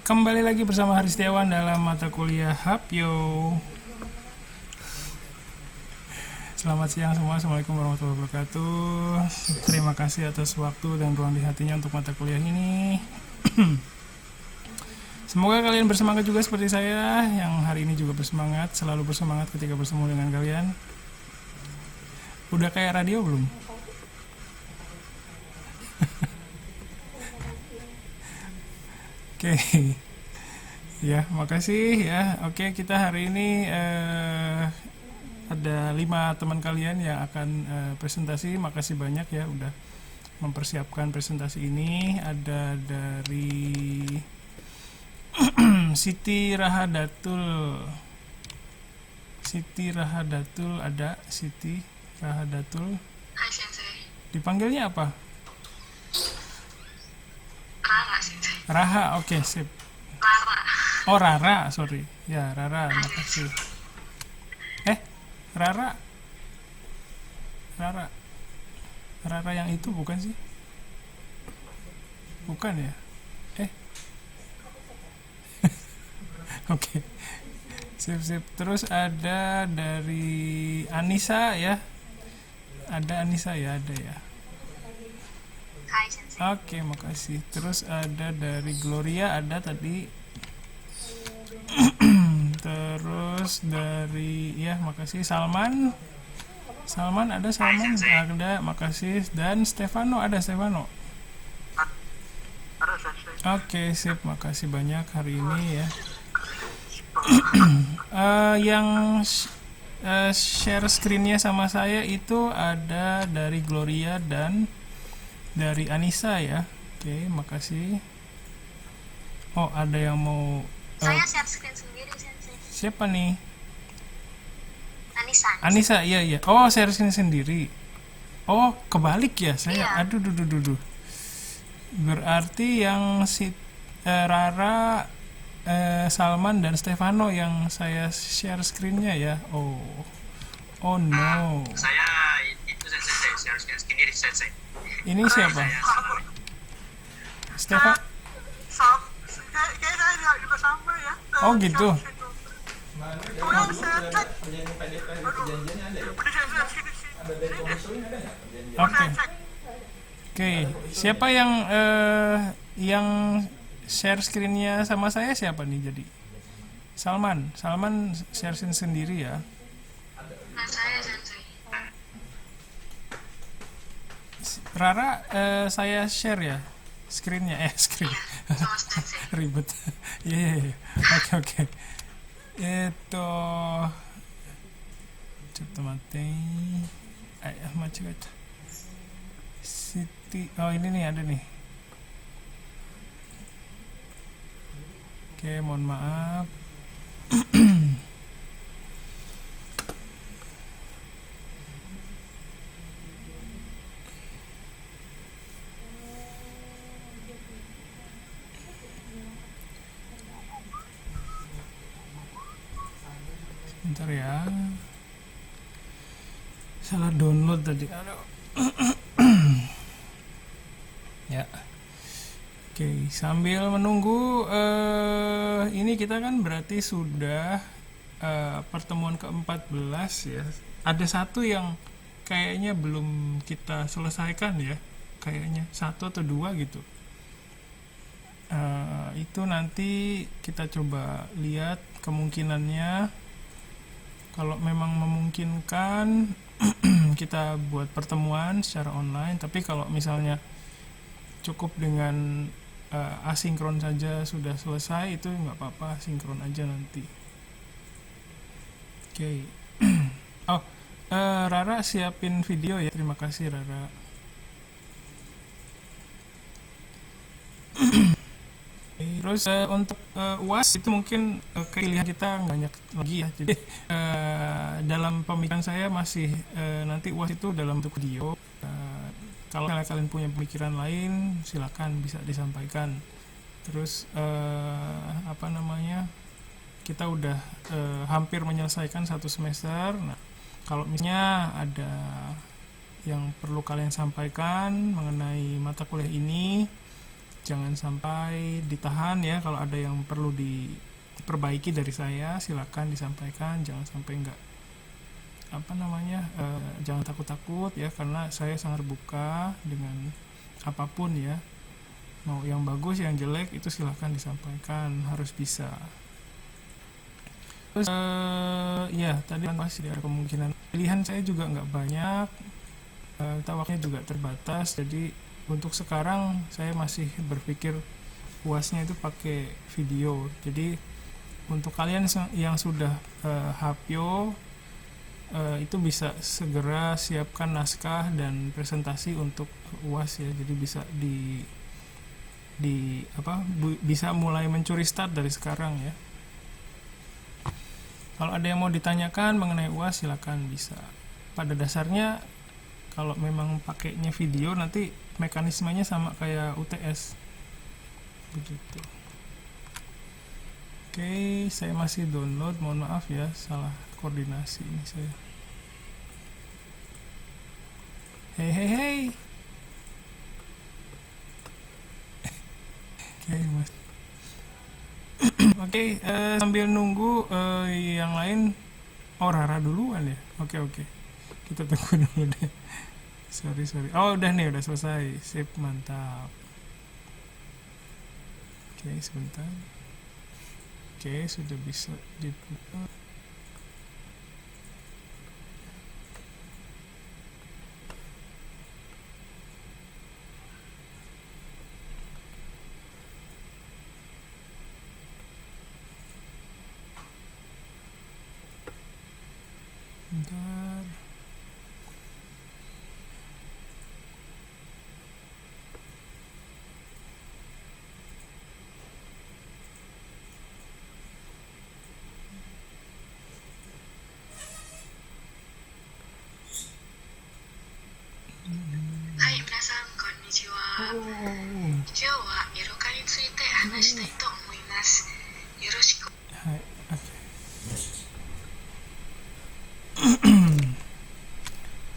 Kembali lagi bersama Haris Setiawan dalam mata kuliah Hapyo. Selamat siang semua, Assalamualaikum warahmatullahi wabarakatuh. Terima kasih atas waktu dan ruang di hatinya untuk mata kuliah ini. Semoga kalian bersemangat juga seperti saya, yang hari ini juga bersemangat, selalu bersemangat ketika bertemu dengan kalian. Udah kayak radio belum? Oke. Ya, makasih ya. Oke, kita hari ini ada 5 teman kalian yang akan presentasi. Makasih banyak ya udah mempersiapkan presentasi ini. Ada dari Siti Rahadatul. Siti Rahadatul ada Siti Rahadatul. Hai Sensei. Dipanggilnya apa? Rara Sensei. Raha, oke, sip. Rara. Oh, Rara, sorry. Ya, Rara, makasih. Rara. Rara. Rara yang itu bukan sih? Bukan ya? Oke. Sip. Terus ada dari Anissa ya. Ada Anissa ya, ada ya. Hai Sensei. Oke, makasih. Terus ada dari Gloria, ada tadi. Terus dari ya, makasih Salman. Salman ada, ada, makasih. Dan Stefano ada, Stefano. Oke, sip, makasih banyak hari ini ya. Yang share screennya sama saya itu ada dari Gloria dan dari Anissa ya. Oke, makasih. Oh, ada yang mau Saya share screen sendiri Sensei. siapa nih? Anissa. Iya. Oh, share screen sendiri. Oh, kebalik ya saya. Iya. Aduh. Berarti yang si Rara, Salman dan Stefano yang saya share screennya ya. Oh no. Saya itu Sensei, share screen sendiri Sensei. Ini siapa? Stefan. Kayak saya juga sama ya. Oh gitu. Udah saya cek. Udah saya sini. Oke. Siapa yang share screennya sama saya siapa nih jadi? Salman share screen sendiri ya. Nah, saya Sensei. Rara, saya share ya screennya. Screen. Sama Sensei. Ribet. Iya. Oke. Itu coba mati. Macam Siti. Oh, ini nih ada nih. Oke, mohon maaf. Bentar ya. Salah download tadi. Aduh. Ya. Oke, sambil menunggu ini kita kan berarti sudah pertemuan ke-14 ya. Ada satu yang kayaknya belum kita selesaikan ya. Kayaknya 1 atau 2 gitu. Itu nanti kita coba lihat kemungkinannya. Kalau memang memungkinkan kita buat pertemuan secara online. Tapi kalau misalnya cukup dengan asinkron saja sudah selesai, itu nggak apa-apa, sinkron aja nanti. Oke. Oh, Rara siapin video ya. Terima kasih Rara. Terus untuk UAS itu mungkin pilihan kita banyak lagi ya. Jadi dalam pemikiran saya masih nanti UAS itu dalam bentuk video. Kalau kalian punya pemikiran lain, silakan bisa disampaikan. Terus kita udah hampir menyelesaikan 1 semester. Nah, kalau misalnya ada yang perlu kalian sampaikan mengenai mata kuliah ini, jangan sampai ditahan ya. Kalau ada yang perlu diperbaiki dari saya, silakan disampaikan. Jangan sampai enggak jangan takut-takut ya, karena saya sangat terbuka dengan apapun ya. Mau yang bagus, yang jelek itu silahkan disampaikan, harus bisa. Terus ya tadi kan masih ada kemungkinan pilihan saya juga nggak banyak, waktunya juga terbatas. Jadi untuk sekarang saya masih berpikir UASnya itu pakai video. Jadi untuk kalian yang sudah HAPYO itu bisa segera siapkan naskah dan presentasi untuk UAS ya. Jadi bisa bisa mulai mencuri start dari sekarang ya. Kalau ada yang mau ditanyakan mengenai UAS silakan bisa. Pada dasarnya kalau memang pakainya video nanti mekanismenya sama kayak UTS begitu. Oke, saya masih download, mohon maaf ya, salah koordinasi ini saya. Hei. Oke, Mas. Oke, sambil nunggu yang lain. Rara duluan ya. Oke. Kita tunggu dulu deh. Sorry. Oh, udah selesai. Sip, mantap. Oke, sebentar. Oke, sudah bisa dibuka. Bentar. Hai, minasan, konnichiwa. 今日はイルカについて話したいと思います。よろしく。Hai, oke.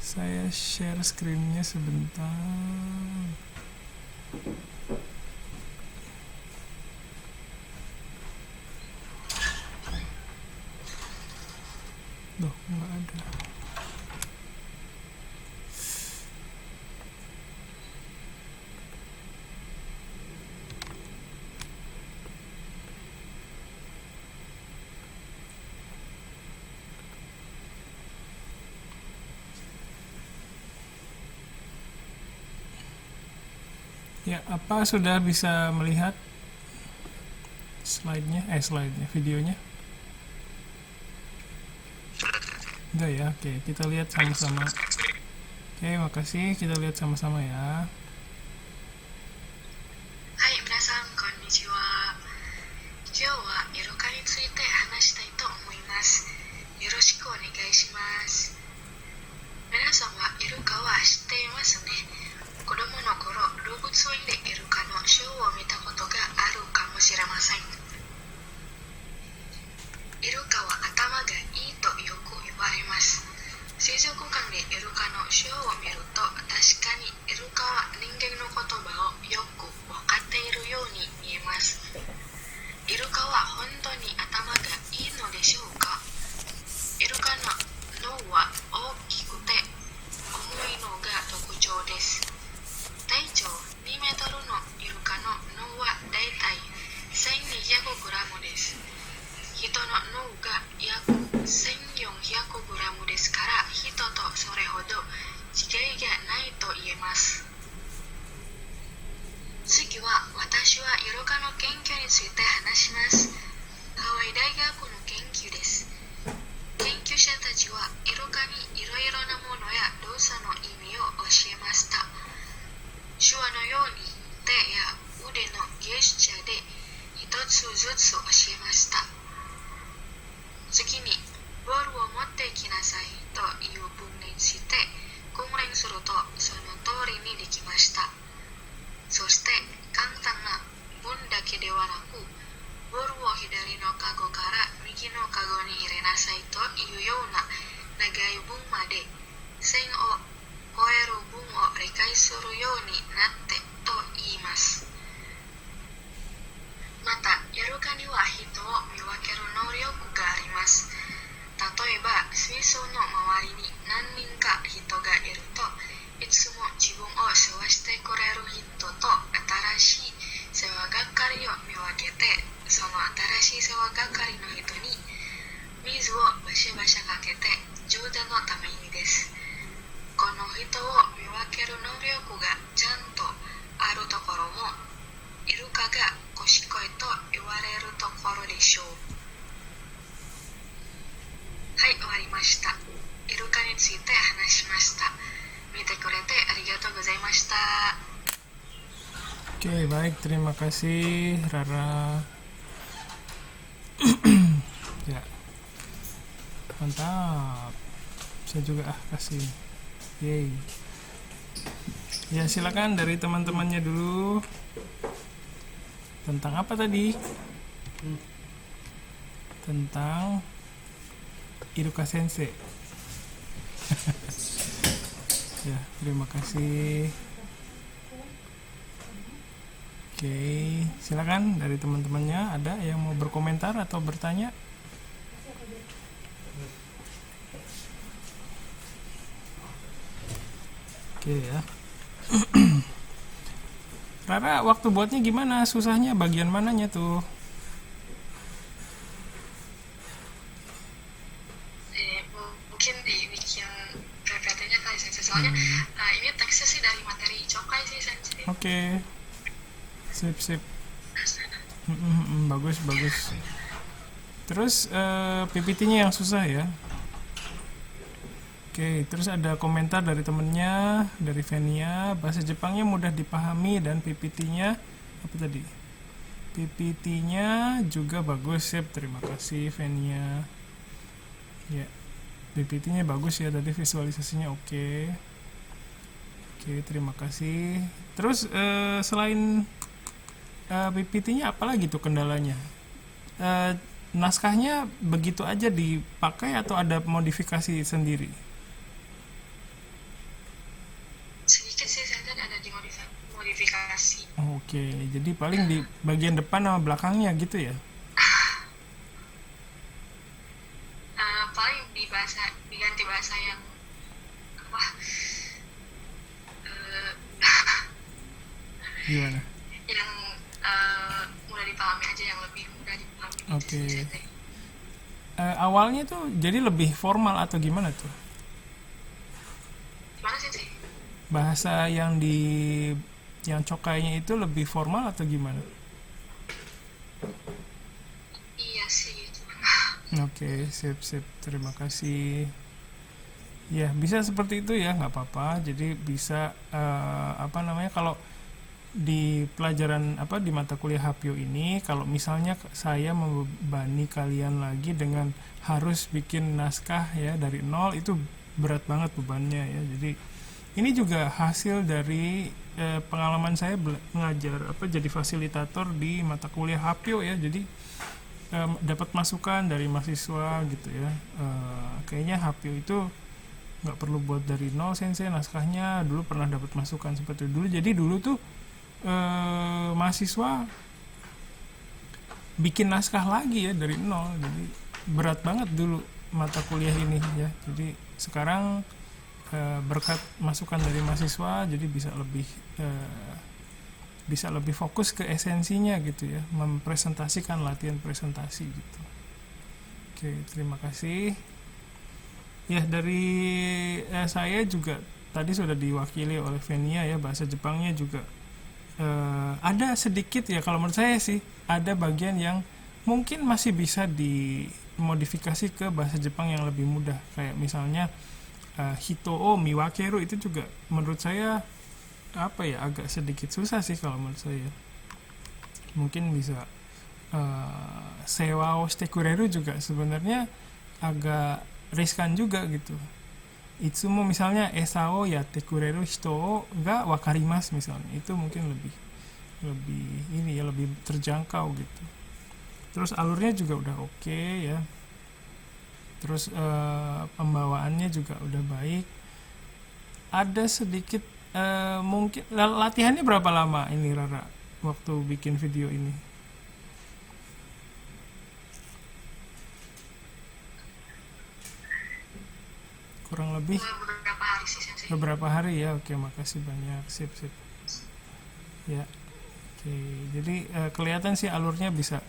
Saya share screen-nya sebentar. Duh, nggak ada. Ya, apa sudah bisa melihat slide-nya, videonya? Udah ya, oke, kita lihat sama-sama. Oke, makasih, kita lihat sama-sama ya. はい、皆さん、こんにちは。今日はイルカについて話したいと思います。よろしくお願いします。皆さんはイルカは知っていますね。子供の頃、動物園でイルカのショーを見たことがあるかもしれません。イルカは頭がいいとよく言われます。水族館でイルカのショーを見ると、確かにイルカは人間の言葉をよく分かっているように見えます。イルカは本当に頭がいいのでしょうか？イルカの脳は大きくて重いのが特徴です。体長2メートルのイルカの脳はだいたい1200グラムです。人の脳が約1400グラムですから、人とそれほど違いがないと言えます。次は私はイルカの研究について話します。ハワイ大学の研究です。研究者たちはイルカにいろいろなものや動作の意味を教えました。手話のように手や腕のゲスチャーで一つずつ教えました。次に、ボールを持ってきなさいという文について訓練するとその通りにできました。そして簡単な文だけではなく、ボールを左のカゴから右のカゴに入れなさいというような長い文まで線を越える文を理解するようになってと言います。また、やるかには人を見分ける能力があります。例えば、水槽の周りに何人か人がいると、いつも自分を世話してくれる人と新しい世話係を見分けて、その新しい世話係の人に水をバシャバシャかけて冗談のためにです。この人を見分ける能力がちゃんとあるところも、イルカが賢いと言われるところでしょう。はい、終わりました。イルカについて話しました。見てくれてありがとうございました。Oke, baik, terima kasih Rara. Ya, mantap. Saya juga kasih. Yeay. Ya, silakan dari teman-temannya dulu. Tentang apa tadi? Tentang Iruka Sensei. Ya, terima kasih. Oke, silakan dari teman-temannya, ada yang mau berkomentar atau bertanya? Oke ya. Rara, waktu buatnya gimana? Susahnya bagian mananya tuh? Mungkin dibikin PPT-nya kali sensei. Soalnya ini teksnya sih dari materi Chokai sih sensei. Oke. Sip. Bagus. Terus PPT-nya yang susah ya. Oke, terus ada komentar dari temennya, dari Venia, bahasa Jepangnya mudah dipahami dan PPT-nya apa tadi? PPT-nya juga bagus, sip. Terima kasih Venia. Ya, PPT-nya bagus ya, tadi visualisasinya oke. Oke, terima kasih. Terus selain PPT-nya apa lagi tuh kendalanya? Naskahnya begitu aja dipakai atau ada modifikasi sendiri? Sedikit sih sensei ada di modifikasi. Oke, jadi paling di bagian depan sama belakangnya gitu ya? Paling diganti bahasa yang apa? Gimana? Yang mudah dipahami aja, yang lebih mudah dipahami. Oke. Awalnya tuh jadi lebih formal atau gimana tuh? Gimana sih? Bahasa yang Chokainya itu lebih formal atau gimana? Iya sih gitu. Oke, sip. Terima kasih. Ya, bisa seperti itu ya, nggak apa-apa. Jadi bisa kalau di pelajaran di mata kuliah Hapyo ini, kalau misalnya saya membebani kalian lagi dengan harus bikin naskah ya dari nol, itu berat banget bebannya ya. Jadi ini juga hasil dari pengalaman saya mengajar jadi fasilitator di mata kuliah Hapyo ya. Jadi dapat masukan dari mahasiswa gitu ya. Kayaknya Hapyo itu nggak perlu buat dari nol sensei naskahnya, dulu pernah dapat masukan seperti itu dulu. Jadi dulu tuh mahasiswa bikin naskah lagi ya dari nol. Jadi berat banget dulu mata kuliah ini ya. Jadi sekarang berkat masukan dari mahasiswa jadi bisa lebih fokus ke esensinya gitu ya, mempresentasikan latihan presentasi gitu. Oke, terima kasih ya. Dari saya juga tadi sudah diwakili oleh Venia ya, bahasa Jepangnya juga ada sedikit ya, kalau menurut saya sih ada bagian yang mungkin masih bisa dimodifikasi ke bahasa Jepang yang lebih mudah, kayak misalnya hito o miwakeru itu juga menurut saya agak sedikit susah sih kalau menurut saya. Mungkin bisa sewa o shitekureru juga sebenarnya agak riskan juga gitu. Itsumo misalnya esao yattekureru hito ga wakarimasu misalnya, itu mungkin lebih lebih terjangkau gitu. Terus alurnya juga udah oke ya. Terus pembawaannya juga udah baik. Ada sedikit mungkin latihannya berapa lama ini Rara waktu bikin video ini? kurang lebih beberapa hari sih sensei. beberapa hari ya. Oke, makasih banyak. Sip. Ya. Oke, jadi kelihatan sih alurnya bisa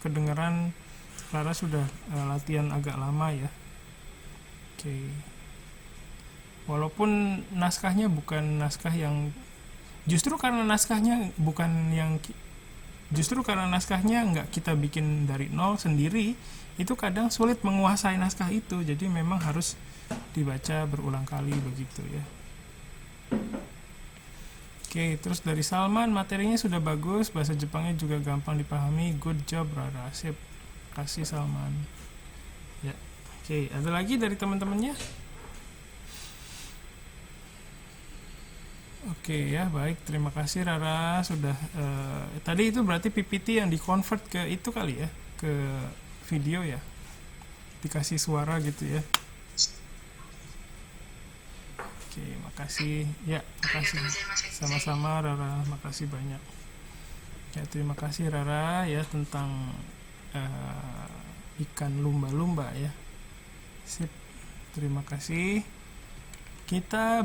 kedengaran Clara sudah latihan agak lama ya. Oke. Walaupun naskahnya bukan naskah yang justru karena naskahnya nggak kita bikin dari nol sendiri, itu kadang sulit menguasai naskah itu, jadi memang harus dibaca berulang kali begitu ya. Oke, terus dari Salman, materinya sudah bagus, bahasa Jepangnya juga gampang dipahami, good job Rara. Sip, kasih Salman ya. Oke, ada lagi dari teman-temannya? Oke ya, baik, terima kasih Rara sudah tadi itu berarti PPT yang di-convert ke itu kali ya, ke video ya, dikasih suara gitu ya. Oke, makasih ya, makasih sama-sama Rara, makasih banyak ya. Terima kasih Rara ya tentang ikan lumba-lumba ya. Sip, terima kasih. Kita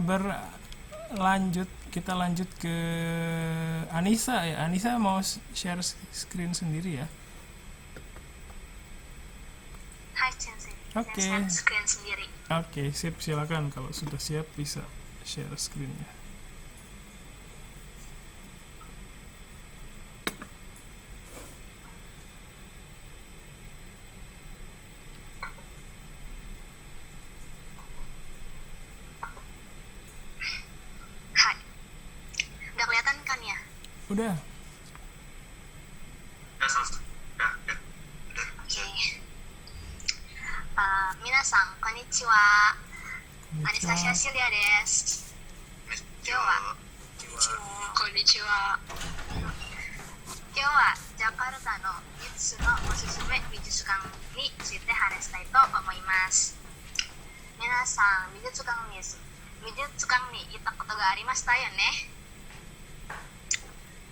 lanjut ke Anissa ya. Anissa mau share screen sendiri ya. Hai sensei. Oke. Saya share screen sendiri. Oke, sip, silakan kalau sudah siap bisa share screen-nya. Hai. Udah kelihatan kan ya? Udah. Oke. Minasan, konnichiwa. Anastasia Celia desu. Konnichiwa. 今日はジャカルタの3つのおすすめ美術館について話したいと思います。皆さん、美術館に行ったことがありましたよね。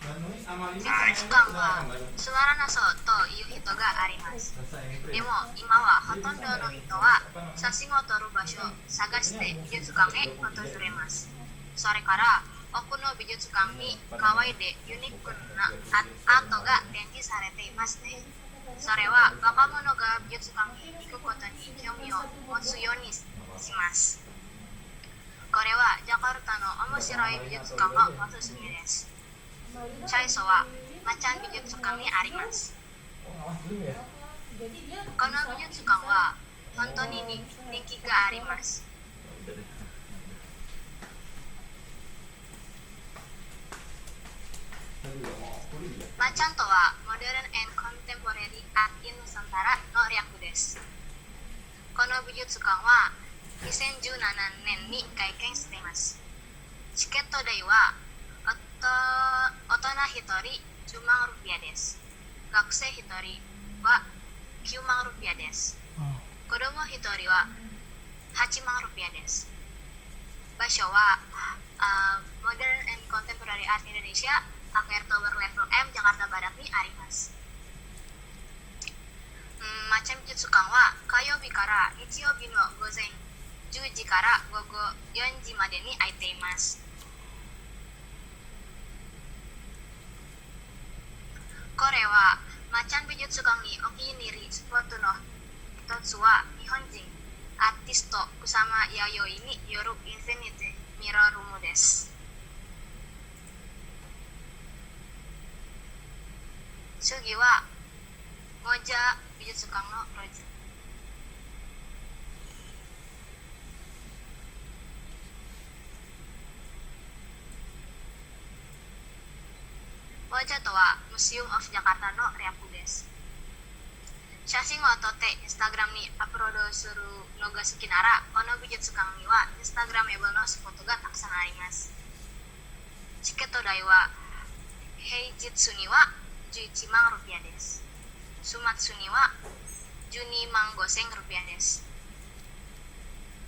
美術館はつまらなそうという人があります。でも今はほとんどの人は写真を撮る場所を探して美術館へ訪れます。それから多くの美術館に可愛いでユニークなアートが展示されていますね。それは若者が美術館に行くことに興味を持つようにします。これはジャカルタの面白い美術館のおすすめです。最初はマチャン美術館にあります。この美術館は本当に人気があります。マチャンとはモデルン&コンテンポラリーアート・イン・サンタラの略です。この美術館は2017年に開館しています。チケット代は大人1人10万ルピアです。学生1人は9万ルピアです。子供1人は8万ルピアです。場所はモデルン&コンテンポラリーアート・インドネシアAkhir Tower Level M Jakarta Baratにあります。マチャン美術館は火曜日から日曜日の午前10時から午後4時までに開いています。これはマチャン美術館にお気に入りスポットの一つは日本人アーティスト草間彌生によるインフィニティミラールームです。次はゴジャ美術館のロジ。ゴジャとはムシウム・オフ・ジャカルタの略です。写真を撮ってインスタグラムにアップロードするのが好きなら、この美術館にはインスタグラメブルのスポットがたくさんあります。チケット代は平日には11万ルピアです。週末には12万5000ルピアです。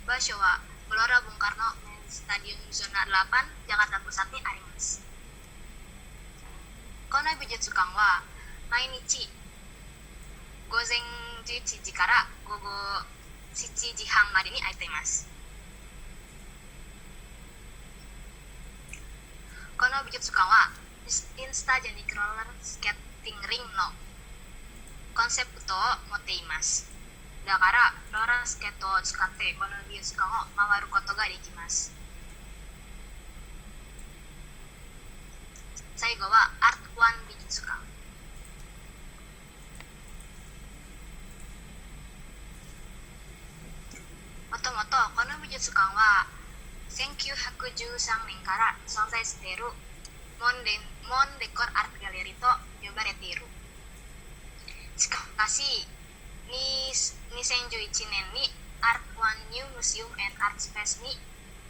場所はグローラ・ブンカルのメンスタディウムゾナ8ジャカルタプサにあります。この美術館は毎日午前11時から午後7時半までに空いています。この美術館はインスタジェニックローラースケーティングリングのコンセプトを持っています。だからローラースケートを使ってこの美術館を回ることができます。最後はアートワン美術館。もともとこの美術館は1913年から存在しているモンデコルアートギャレリーと呼ばれている。しかし2011年にアートワンニュームシウム&アートスペースに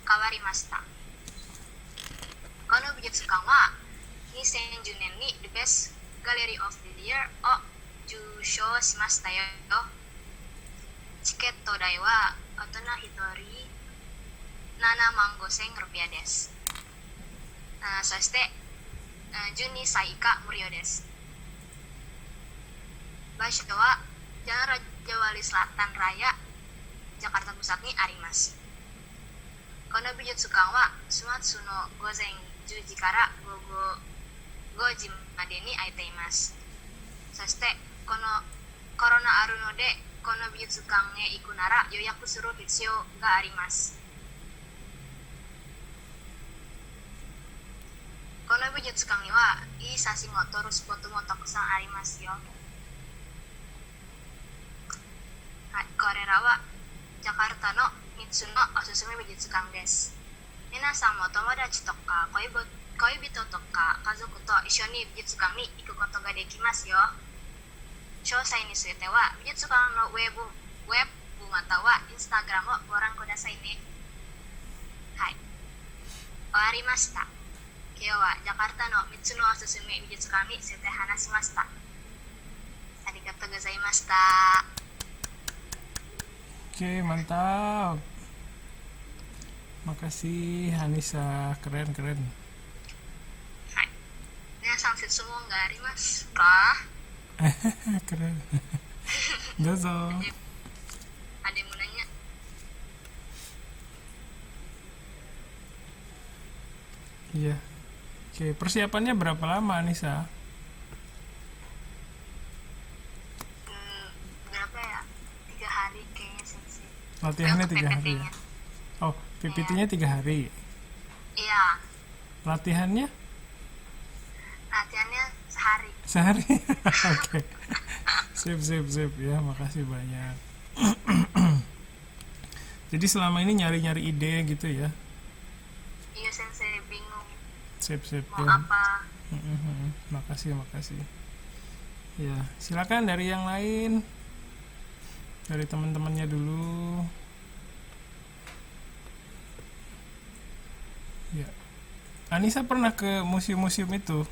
変わりました。この美術館は2010年に The Best Gallery of the Year を受賞しましたよ。チケット代は大人1人7万5,000ルピアです。そして12歳以下無料です。場所は Jalan Raja Wali Selatan Raya Jakarta Pusat にあります。この美術館は週末の午前10時から午後5時までに開いています。そしてこのコロナあるのでこの美術館へ行くなら予約する必要があります。この美術館にはいい写真を撮るスポットもたくさんありますよ。はい、これらはジャカルタの3つのおすすめ美術館です。皆さんも友達とか恋人とか家族と一緒に美術館に行くことができますよ。詳細については美術館のウェブまたはインスタグラムをご覧くださいね。はい、終わりました。今日はジャカルタの3つのおすすめ美術館について話しました。ありがとうございました。Oke, mantap. Makasih Hanisa, keren. はい。皆さん質問がありますかKeren. Dozo. Ada yang mau nanya? Iya. Oke, persiapannya berapa lama Anissa? Berapa ya? 3 hari kayaknya sih. Latihannya Untuk 3 hari ya? PPT-nya. Oh, PPT-nya 3 hari. Iya, Latihannya latihannya sehari. sehari. Oke. Sip ya, makasih banyak. Jadi selama ini nyari-nyari ide gitu ya. Iya, sensei bingung Sip mau ya. apa. Makasih. Ya, silakan dari yang lain. Dari teman-temannya dulu. Ya. Anissa pernah ke museum-museum itu?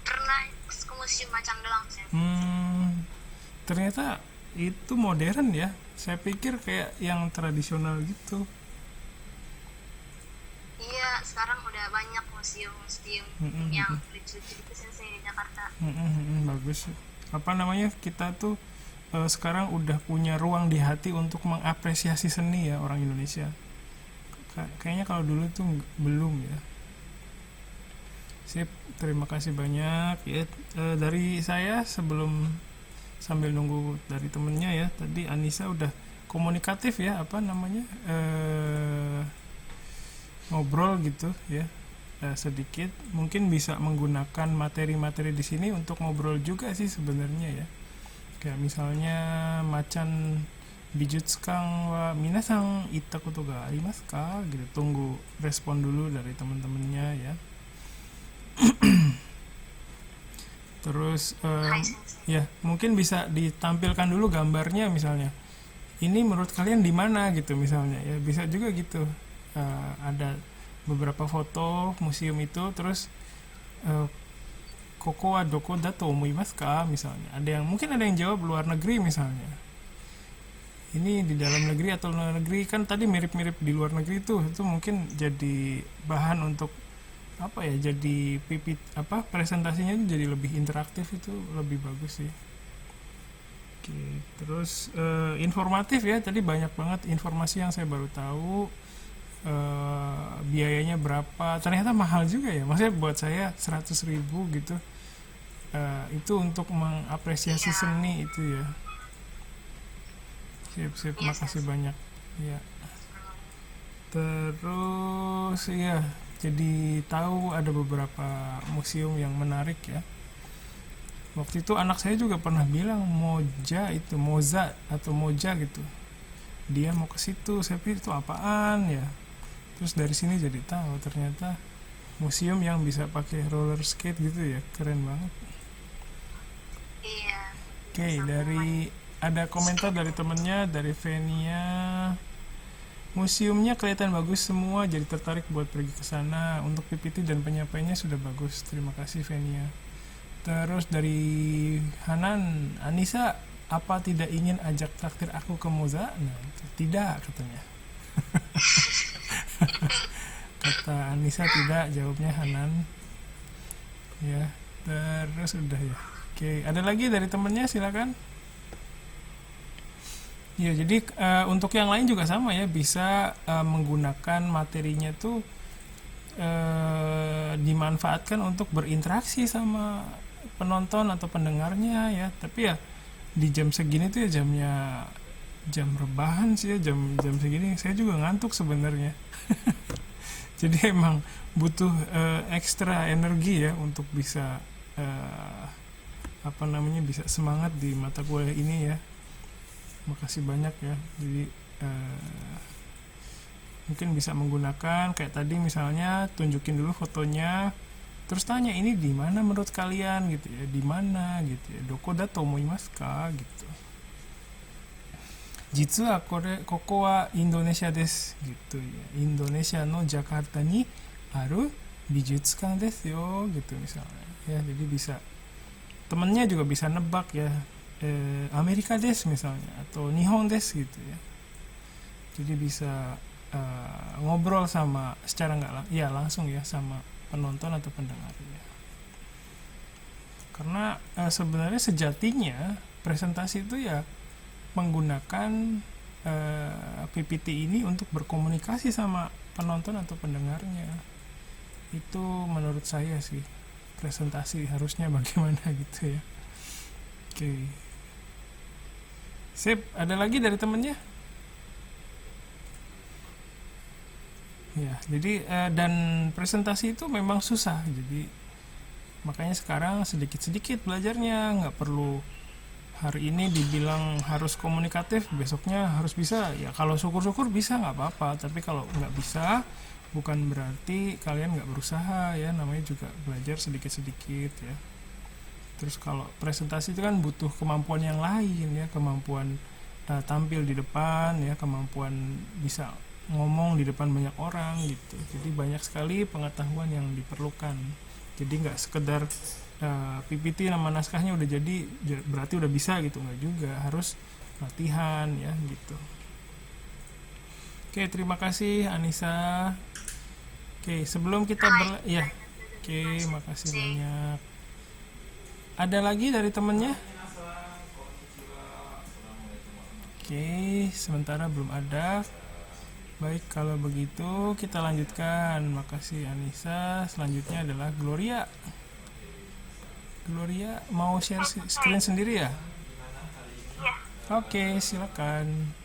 Pernah ke museum macam doang sih. Ternyata itu modern ya. Saya pikir kayak yang tradisional gitu. Iya, sekarang udah banyak museum yang lucu-lucu gitu sensei di Jakarta. Bagus. Apa namanya, kita tuh sekarang udah punya ruang di hati untuk mengapresiasi seni ya, orang Indonesia. Kayaknya kalau dulu tuh belum ya. Sip, terima kasih banyak ya. Dari saya sambil nunggu dari temennya ya, tadi Anissa udah komunikatif ya, apa namanya, ngobrol gitu ya, sedikit. Mungkin bisa menggunakan materi-materi di sini untuk ngobrol juga sih sebenarnya ya. Kayak misalnya macan Bijutsukan wa minasang ittakoto ga arimasu ka gitu. Tunggu respon dulu dari teman-temannya ya. Terus ya mungkin bisa ditampilkan dulu gambarnya, misalnya ini menurut kalian di mana gitu misalnya ya, bisa juga gitu. Ada beberapa foto museum itu, terus koko wa doko da to omoimasu ka misalnya. Mungkin ada yang jawab luar negeri misalnya. Ini di dalam negeri atau luar negeri, kan tadi mirip-mirip di luar negeri itu mungkin jadi bahan untuk apa ya, jadi presentasinya jadi lebih interaktif, itu lebih bagus sih. Oke, terus informatif ya, tadi banyak banget informasi yang saya baru tahu. Biayanya berapa, ternyata mahal juga ya, maksudnya buat saya 100.000 gitu. Itu untuk mengapresiasi Iya, seni itu ya. Sip, sip, iya, makasih Sensei. banyak ya. Terus ya, jadi tahu ada beberapa museum yang menarik ya. Waktu itu anak saya juga pernah bilang Moza atau Moja gitu. Dia mau ke situ, saya pikir itu apaan ya. Terus dari sini jadi tahu ternyata museum yang bisa pakai roller skate gitu ya, keren banget. Iya, Oke, sambil main dari ada komentar dari skateboard. temennya, dari Venia. Museumnya kelihatan bagus semua, jadi tertarik buat pergi ke sana. Untuk PPT dan penyampaiannya sudah bagus. Terima kasih Venia. Terus dari Hanan, Anissa, apa tidak ingin ajak traktir aku ke Moza? Nah, tidak katanya. Kata Anissa tidak, jawabnya Hanan. Ya, terus udah ya. Oke, ada lagi dari temennya, silakan. Ya, jadi untuk yang lain juga sama ya, bisa menggunakan materinya tuh dimanfaatkan untuk berinteraksi sama penonton atau pendengarnya ya. Tapi ya di jam segini tuh ya jam rebahan sih ya, jam jam segini saya juga ngantuk sebenarnya. Jadi emang butuh ekstra energi ya untuk bisa eh, apa namanya, bisa semangat di mata kuliah ini ya. Makasih banyak ya. Jadi eh, mungkin bisa menggunakan kayak tadi, misalnya tunjukin dulu fotonya, terus tanya ini di mana menurut kalian gitu ya, di mana gitu ya, doko da to omoimasu ka gitu. Jitsu wa koko wa Indonesia desu gitu ya. Indonesia no Jakarta ni aru bijutsukan desu yo gitu misalnya. Ya, jadi bisa temennya juga bisa nebak ya, Amerika desu misalnya atau Nihon desu gitu ya. Jadi bisa ngobrol sama secara nggak ya langsung ya sama penonton atau pendengarnya. Karena sebenarnya sejatinya presentasi itu ya menggunakan PPT ini untuk berkomunikasi sama penonton atau pendengarnya. Itu menurut saya sih presentasi harusnya bagaimana gitu ya. Oke. Sip, ada lagi dari temennya? Ya, jadi dan presentasi itu memang susah. Jadi makanya sekarang sedikit-sedikit belajarnya, nggak perlu hari ini dibilang harus komunikatif, besoknya harus bisa. Ya kalau syukur-syukur bisa nggak apa-apa, tapi kalau nggak bisa bukan berarti kalian nggak berusaha ya, namanya juga belajar sedikit-sedikit ya. Terus kalau presentasi itu kan butuh kemampuan yang lain ya, kemampuan tampil di depan ya, kemampuan bisa ngomong di depan banyak orang gitu. Jadi banyak sekali pengetahuan yang diperlukan. Jadi nggak sekedar PPT nama naskahnya udah jadi berarti udah bisa gitu, nggak juga, harus latihan ya gitu. Oke, terima kasih Anissa. Oke, sebelum kita はい、ya, ありがとうござい oke, ます。makasih で、banyak. Ada lagi dari temennya? Oke, sementara belum ada. Baik, kalau begitu kita lanjutkan. Makasih Anissa. Selanjutnya adalah Gloria. Gloria mau share はい、screen sendiri ya? いや、Oke, silakan.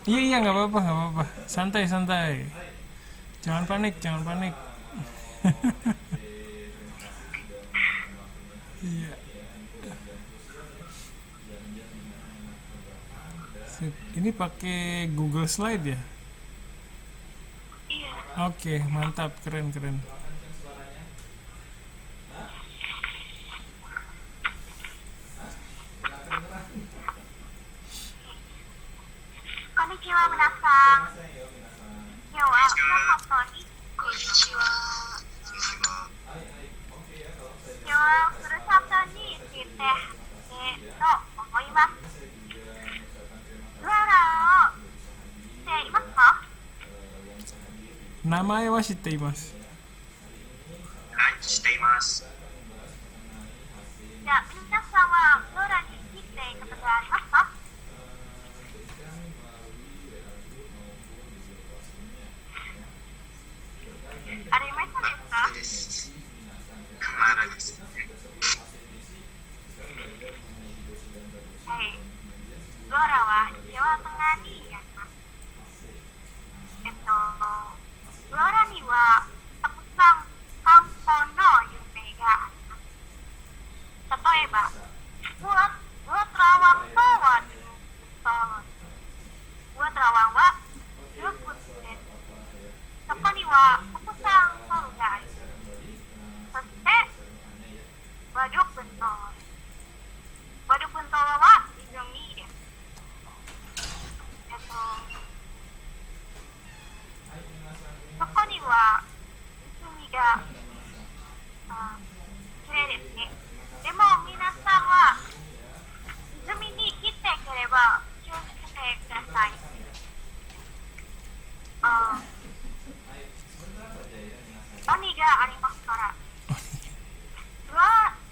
Iya, iya, nggak apa-apa, nggak apa-apa. Santai, santai. Jangan panik, jangan panik. Iya. Sip. Ini pakai Google Slide ya? いや、Oke, mantap, keren, keren. こんにちは、皆さん。こんにちは。今日はふるさとについてと思います。グアラを知っていますか？名前は知っています。はい、知っています。じゃあ皆さんはグアラに来ていたことがありますか？ありませんまだでですす。か？まだです。はい。グアラはジワトナにあります。グアラにはたくさん漢方の有名があります。例えば、buat rawang bawah buat rawang wa luput den そこにはたくさんソルがあります。そして、waduk bentol は泉です。そこには湖が綺麗ですね。でも皆さんは湖に来てくれば気をつけてください。鬼がありますから。グア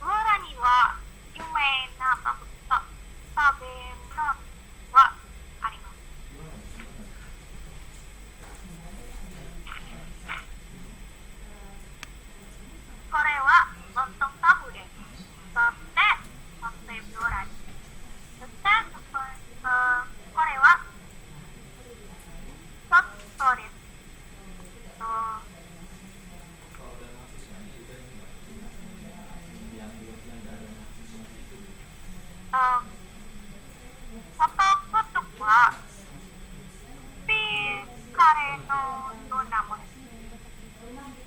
ラには有名な食べ物はあります。これはロントンタブです。そしてソーセージオラに。そしてこれはソットです。Foto-fotoはピーカレーのようなものです。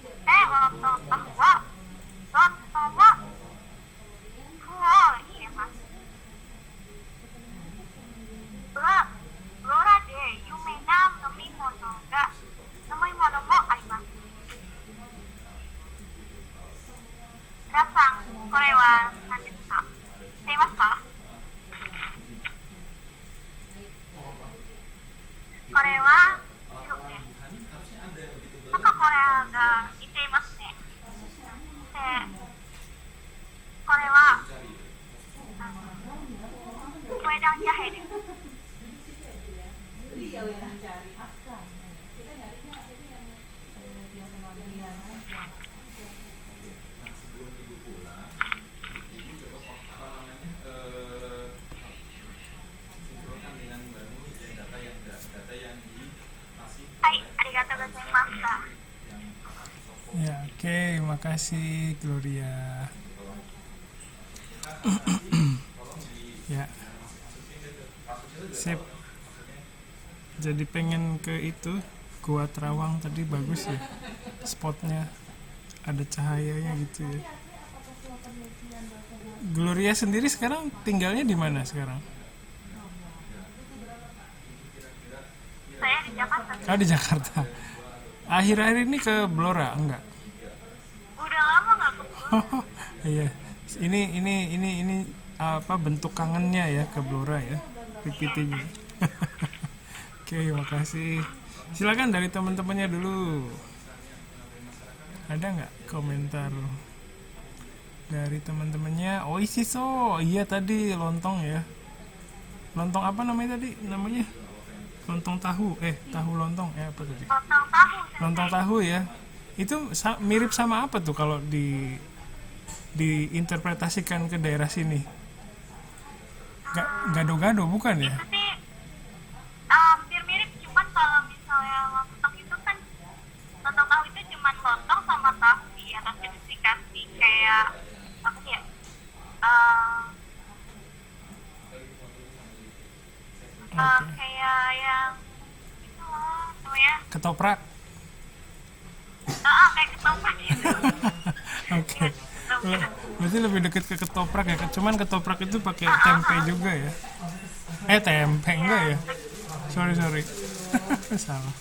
で、ロントンタブは麩を入れます。ローラで有名な飲み物もあります。皆さん、これは何ですか？知っていますか？これはシロップです。なんかこれが似ていますね。で、これはwedang jaheです。はい、ありがとうございました。Ya, oke, makasih Gloria. Ya, sip. Jadi pengen ke itu Gua Terawang tadi bagus ya, spotnya ada cahayanya gitu ya. Gloria sendiri sekarang tinggalnya di mana sekarang? Saya di Jakarta. Oh, di Jakarta. Akhir-akhir ini ke Blora enggak? Udah lama nggak ke Oh, iya. Ini apa bentuk kangennya ya ke Blora ya, PPT-nya. Oke, makasih. Silakan dari teman-temannya dulu. Ada nggak komentar dari teman-temannya? Oh, isiso. Iya tadi lontong ya. Lontong apa namanya tadi? Namanya lontong tahu. Tahu lontong. Apa tadi? Lontong tahu. Lontong tahu ya. Itu mirip sama apa tuh kalau diinterpretasikan ke daerah sini? Gado-gado bukan ya? Itu sih hampir mirip, cuman kalau misalnya lontong itu kan lontong tahu itu cuman lontong sama tahu di atasnya dikasih kayak apa sih ya? Kayak yang itu loh namanya. Ketoprak. Kayak ketoprak gitu. Oke. Berarti lebih dekat ke ketoprak ya. Cuman ketoprak itu pakai tempe juga ya. Tempe enggak ya? Sorry. Salah.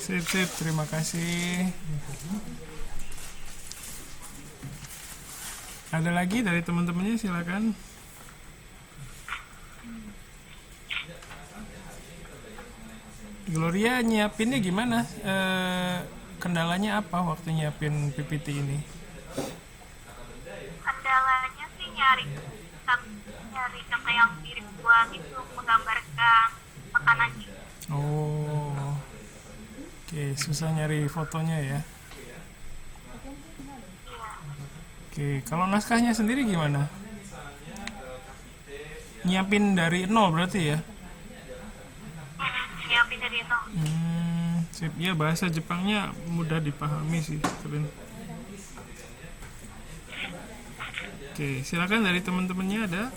Sip, sip, terima kasih. Ada lagi dari teman-temannya, silakan. Gloria nyiapinnya gimana? Kendalanya apa waktu nyiapin PPT ini? Kendalanya sih nyari kata yang mirip buat itu menggambarkan makanannya. Oh, oke, susah nyari fotonya ya. Iya. Oke, kalau naskahnya sendiri gimana? Nyiapin dari nol berarti ya? Siapin dari itu. Sip. Ya, bahasa Jepangnya mudah dipahami sih, keren. Oke, silakan dari teman-temannya ada.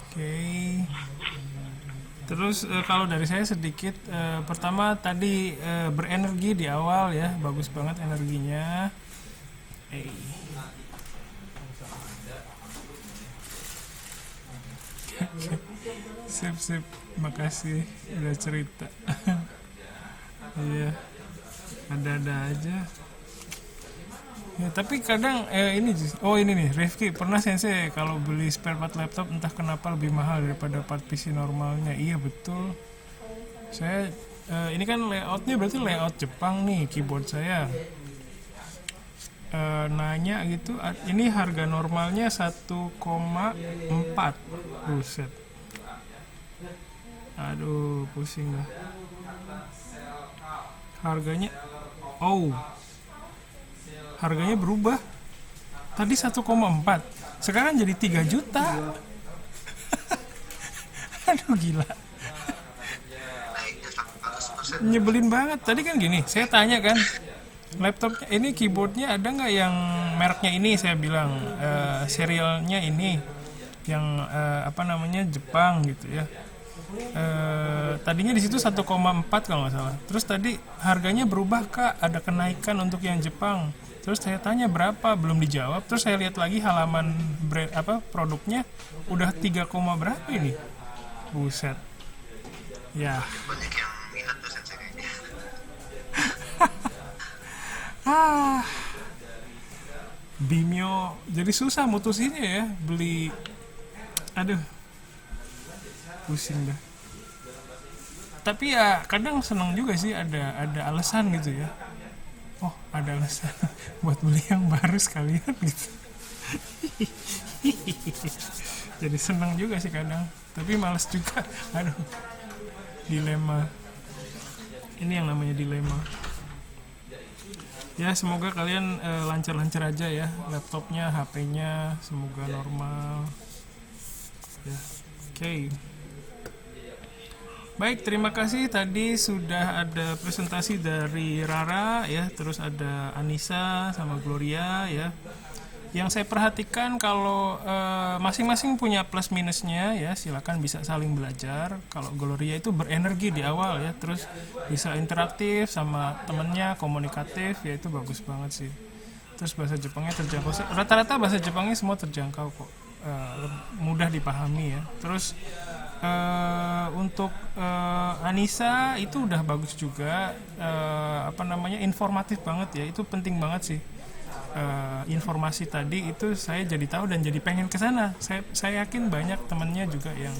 Oke. Terus kalau dari saya sedikit, pertama tadi berenergi di awal ya, bagus banget energinya. Sip, sip, makasih udah cerita. Iya, ada-ada aja. Ya, tapi kadang ini nih Rifki pernah sensei kalau beli spare part laptop entah kenapa lebih mahal daripada part PC normalnya. Iya betul. Saya ini kan layoutnya berarti layout Jepang nih keyboard saya. Nanya gitu, ini harga normalnya 1,4. Buset. Aduh, pusing dah. Harganya berubah. Tadi 1,4, sekarang jadi 3 juta. Aduh, gila. Naiknya 100%. Nyebelin banget. Tadi kan gini, saya tanya kan, laptopnya ini keyboardnya ada nggak yang mereknya ini, saya bilang serialnya ini yang Jepang gitu ya. Tadinya di situ 1,4 kalau nggak salah. Terus tadi harganya berubah Kak, ada kenaikan untuk yang Jepang. Terus saya tanya berapa, belum dijawab. Terus saya lihat lagi halaman produknya udah 3, berapa ini? Buset. Ya. Banyak yang minat tuh sensei kayaknya. Bimyo, jadi susah mutusinnya ya beli. Aduh, pusing dah. Tapi ya kadang seneng juga sih ada alasan gitu ya. Oh, ada alasan buat beli yang baru sekalian gitu. Jadi seneng juga sih kadang, tapi malas juga. Aduh, dilema. Ini yang namanya dilema. Ya, semoga kalian lancar-lancar aja ya, laptopnya, HP-nya, semoga normal. Ya, oke. Baik, terima kasih. Tadi sudah ada presentasi dari Rara ya, terus ada Anissa sama Gloria ya. Yang saya perhatikan kalau masing-masing punya plus minusnya ya, silakan bisa saling belajar. Kalau Gloria itu berenergi di awal ya, terus bisa interaktif sama temennya, komunikatif ya, itu bagus banget sih. Terus bahasa Jepangnya terjangkau, rata-rata bahasa Jepangnya semua terjangkau kok, mudah dipahami ya. Terus untuk Anissa itu udah bagus juga, informatif banget ya, itu penting banget sih. Informasi tadi itu saya jadi tahu dan jadi pengen ke sana. Saya yakin banyak temennya juga yang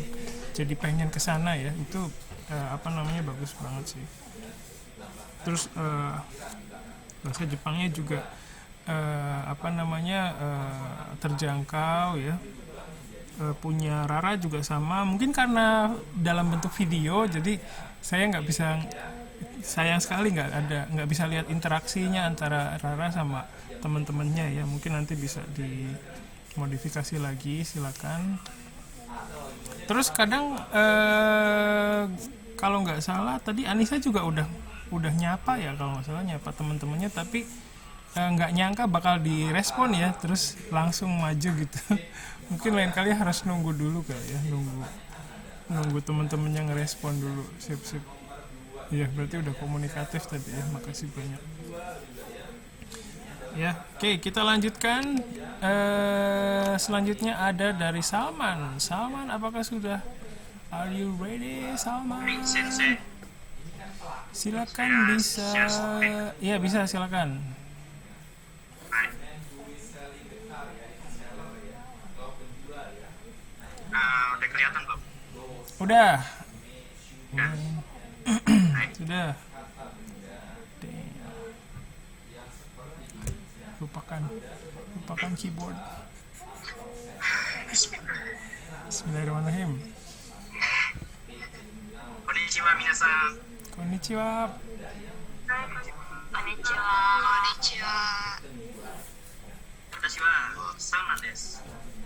jadi pengen ke sana ya. Itu bagus banget sih. Terus bahasa Jepangnya juga terjangkau ya. Punya Rara juga sama. Mungkin karena dalam bentuk video, jadi saya nggak bisa, sayang sekali nggak bisa lihat interaksinya antara Rara sama teman-temannya ya. Mungkin nanti bisa dimodifikasi lagi, silakan. Terus kadang kalau nggak salah tadi Anissa juga udah nyapa ya, kalau nggak salah nyapa teman-temannya, tapi nggak nyangka bakal direspon ya, terus langsung maju gitu. Mungkin lain kali harus nunggu dulu kali ya, nunggu teman-temannya ngerespon dulu. Sip. Iya, berarti udah komunikatif tadi ya. Makasih banyak. Ya, oke, kita lanjutkan. Selanjutnya ada dari Salman. Salman, apakah sudah Are you ready, Salman? Sensei. Silakan bisa. Iya bisa, silakan. Hai. Udah kelihatan belum? Udah. Ya. Hai. Sudah. Lupakan keyboard. Bismillahirrahmanirrahim. Konnichiwa minasan. Konnichiwa. こんにちは。私はサウナです。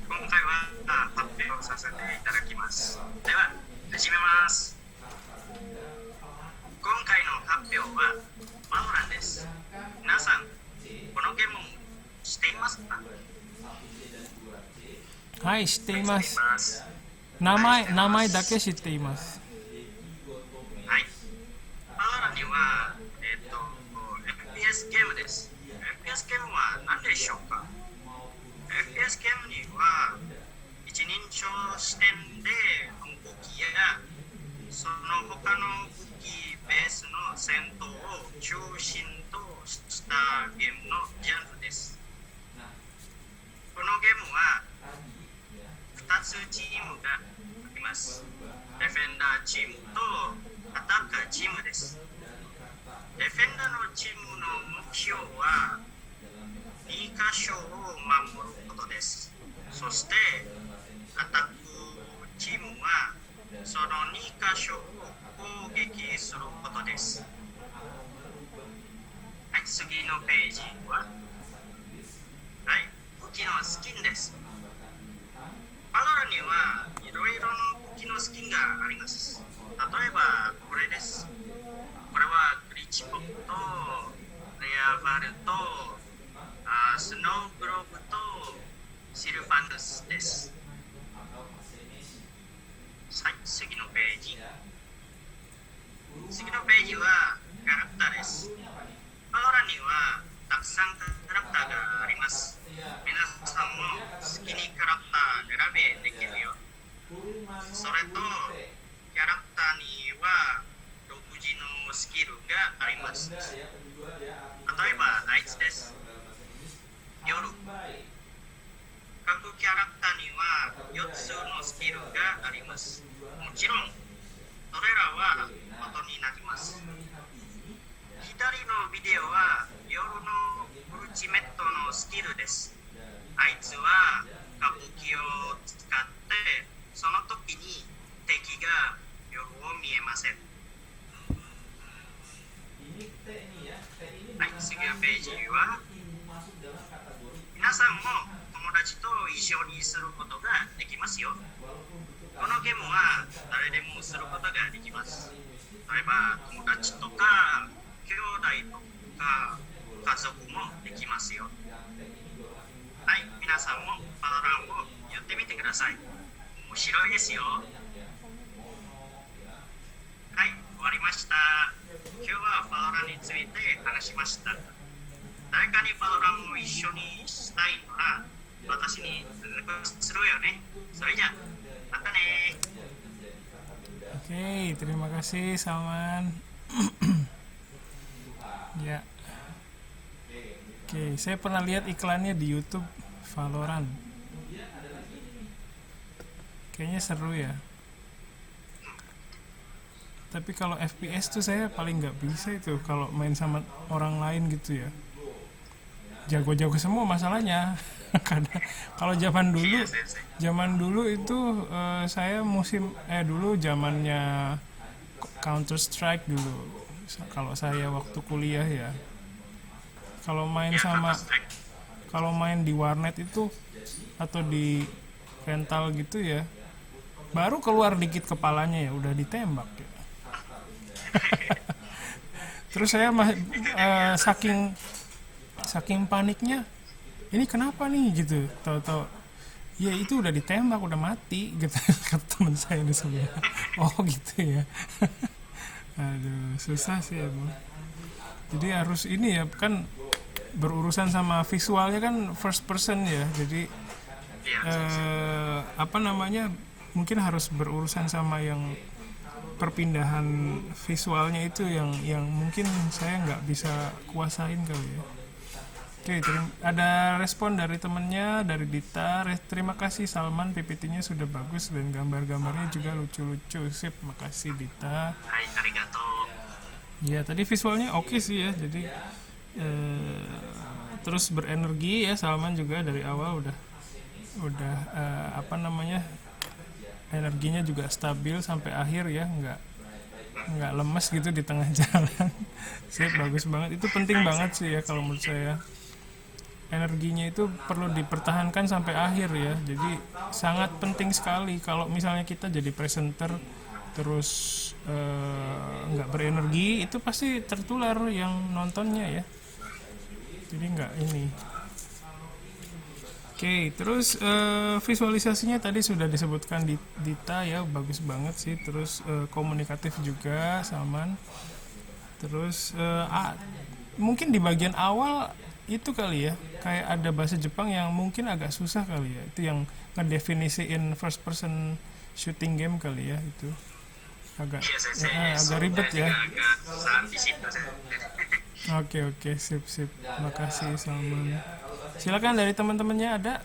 今回は発表をさせていただきます。では始めます。今回の発表はバロランです。皆さんこのゲームを知っていますか？はい、知っていま知ってすい。ます名前だけ知っています。はい。バロランにはFPS ゲームです。FPS ゲームは何でしょうか？ FPS ゲームには一人称視点で武器やその他の武器ベースの戦闘を中心としたゲームのジャンルです。このゲームは2つチームがあります。デフェンダーチームとアタッカーチームです。デフェンダーのチームの目標は2箇所を守ることです。そしてアタックチームはその2箇所を攻撃することです。はい、次のページは、はい、武器のスキンです。バロラにはいろいろな武器のスキンがあります。例えばこれです。これはグリッチポップとレアバルとスノーグローブとシルファンドスです。はい、次のページ。次のページはキャラクターです。バロラにはたくさんキャラクターがあります。皆さんも好きにキャラクター選べできるよ。それとキャラクターには独自のスキルがあります。例えばあいつです。夜。各キャラクターには4つのスキルがあります。もちろんそれらは元になります。左のビデオは夜のウルティメットのスキルです。あいつは歌舞伎を使ってその時に敵が夜を見えません。はい、次のページは皆さんも友達と一緒にすることができますよ。このゲームは誰でもすることができます。例えば友達とか兄弟とか家族もできますよ。はい、皆さんもバロランをやってみてください。面白いですよ。はい、終わりました。今日はバロランについて話しました。誰かにバロランを一緒にしたいなら私に連絡するよね。それじゃまたね。 Oke, terima kasih Salman. Ya. Oke, saya pernah lihat iklannya di YouTube Valorant. Kayaknya seru ya. Tapi kalau FPS tuh saya paling nggak bisa itu kalau main sama orang lain gitu ya. Jago-jago semua masalahnya. Karena kalau zaman dulu itu saya dulu zamannya Counter Strike dulu. Kalau saya waktu kuliah ya. Kalau main di warnet itu atau di rental gitu ya, baru keluar dikit kepalanya ya udah ditembak ya. Terus saya saking paniknya, ini kenapa nih gitu, tahu-tahu ya itu udah ditembak, udah mati gitu. Kata teman saya di sebelah. Oh gitu ya. Aduh, susah sih emang. Jadi harus ini ya, kan berurusan sama visualnya kan first person ya. Jadi mungkin harus berurusan sama yang perpindahan visualnya itu yang mungkin saya nggak bisa kuasain kali ya. Oke, ada respon dari temennya, dari Dita. Terima kasih Salman, PPT-nya sudah bagus dan gambar-gambarnya juga lucu-lucu. Sip, makasih Dita. Hai, arigato. Ya, tadi visualnya oke sih ya. Jadi terus berenergi ya, Salman juga dari awal udah energinya juga stabil sampai akhir ya, nggak lemes gitu di tengah jalan. Sip, bagus banget. Itu penting banget sih ya kalau menurut saya. Energinya itu perlu dipertahankan sampai akhir ya. Jadi sangat penting sekali. Kalau misalnya kita jadi presenter terus nggak berenergi, itu pasti tertular yang nontonnya ya. Jadi nggak ini. Oke, terus visualisasinya tadi sudah disebutkan Dita ya, bagus banget sih. Terus komunikatif juga Salman. Terus mungkin di bagian awal itu kali ya, kayak ada bahasa Jepang yang mungkin agak susah kali ya. Itu yang ngedefinisiin first person shooting game kali ya, itu agak agak ribet ya. Agak susah di situ saya. Oke, sip. Makasih Salman. Silakan dari teman-temannya ada.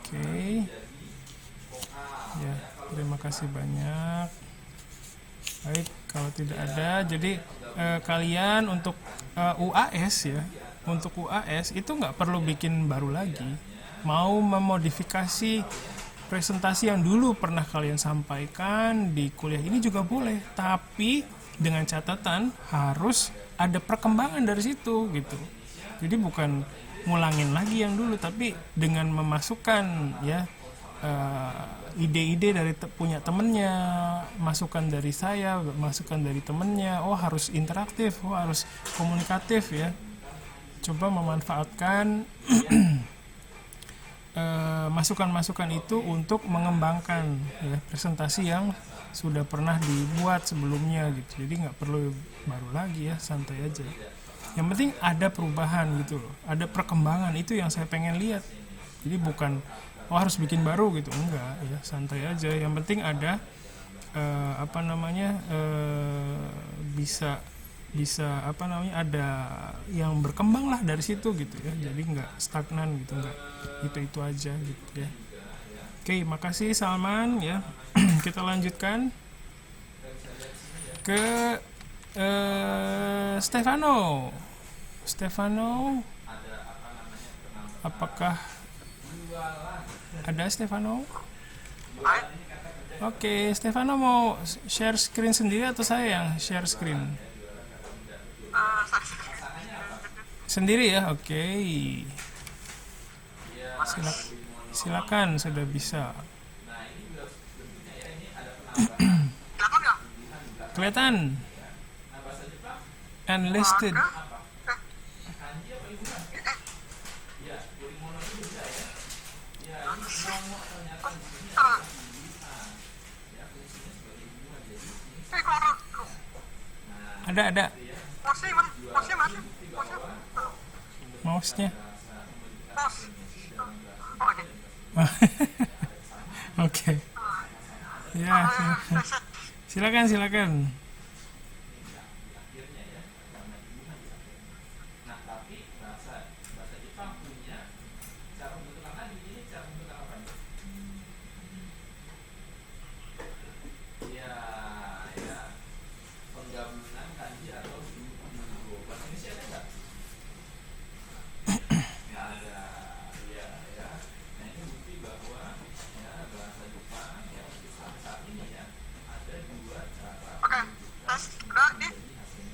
Oke. Ya, terima kasih banyak. Baik, kalau tidak ada, jadi kalian untuk UAS ya, untuk UAS itu nggak perlu bikin baru lagi. Mau memodifikasi presentasi yang dulu pernah kalian sampaikan di kuliah ini juga boleh, tapi dengan catatan harus ada perkembangan dari situ gitu. Jadi bukan ngulangin lagi yang dulu, tapi dengan memasukkan ya ide-ide dari punya temennya, masukan dari saya, masukan dari temennya. Oh, harus interaktif, oh harus komunikatif ya. Coba memanfaatkan masukan-masukan itu untuk mengembangkan ya presentasi yang sudah pernah dibuat sebelumnya gitu. Jadi nggak perlu baru lagi ya, santai aja. Yang penting ada perubahan gitu loh, ada perkembangan, itu yang saya pengen lihat. Jadi bukan harus bikin baru gitu, enggak ya, santai aja. Yang penting ada bisa ada yang berkembang lah dari situ gitu ya. Jadi nggak stagnan gitu, nggak itu aja gitu ya. Oke, makasih Salman ya. Kita lanjutkan ke Stefano, apakah ada Stefano? Oke, Stefano mau share screen sendiri atau saya yang share screen? Sendiri ya, oke. Silakan, sudah bisa. Kelihatan. Unlisted. Ada. Mouse-nya. Oke. Ya, silakan.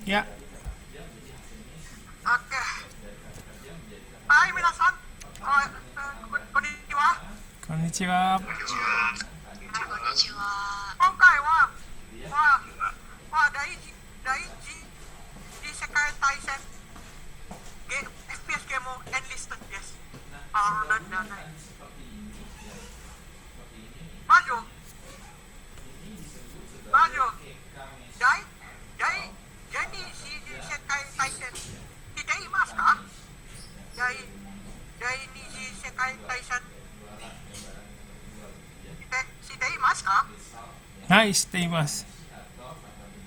Ya. Oke. Hai, minasan. Konnichiwa. Konnichiwa. 今回は第一次世界大戦FPS ゲームエンリストです。魔女第二次世界大戦聞いていますか？第第二次世界大戦していますか？はいしています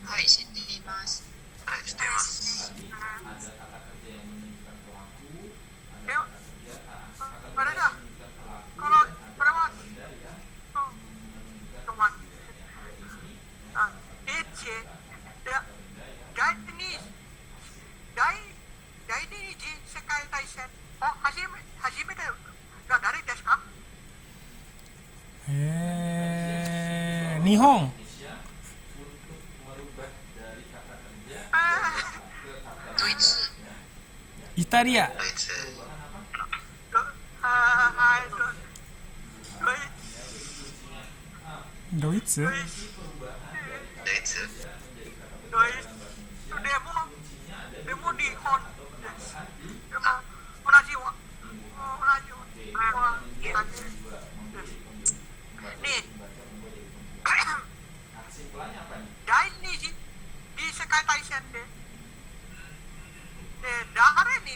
はい、知っています。はい、しています。では、あれだ。これは、第二次世界大戦を初めてが誰ですか？日本ドイツ、イタリアドイツ、ドイツドイツ、でも日本です。でも同じはね第二次世界大戦で誰に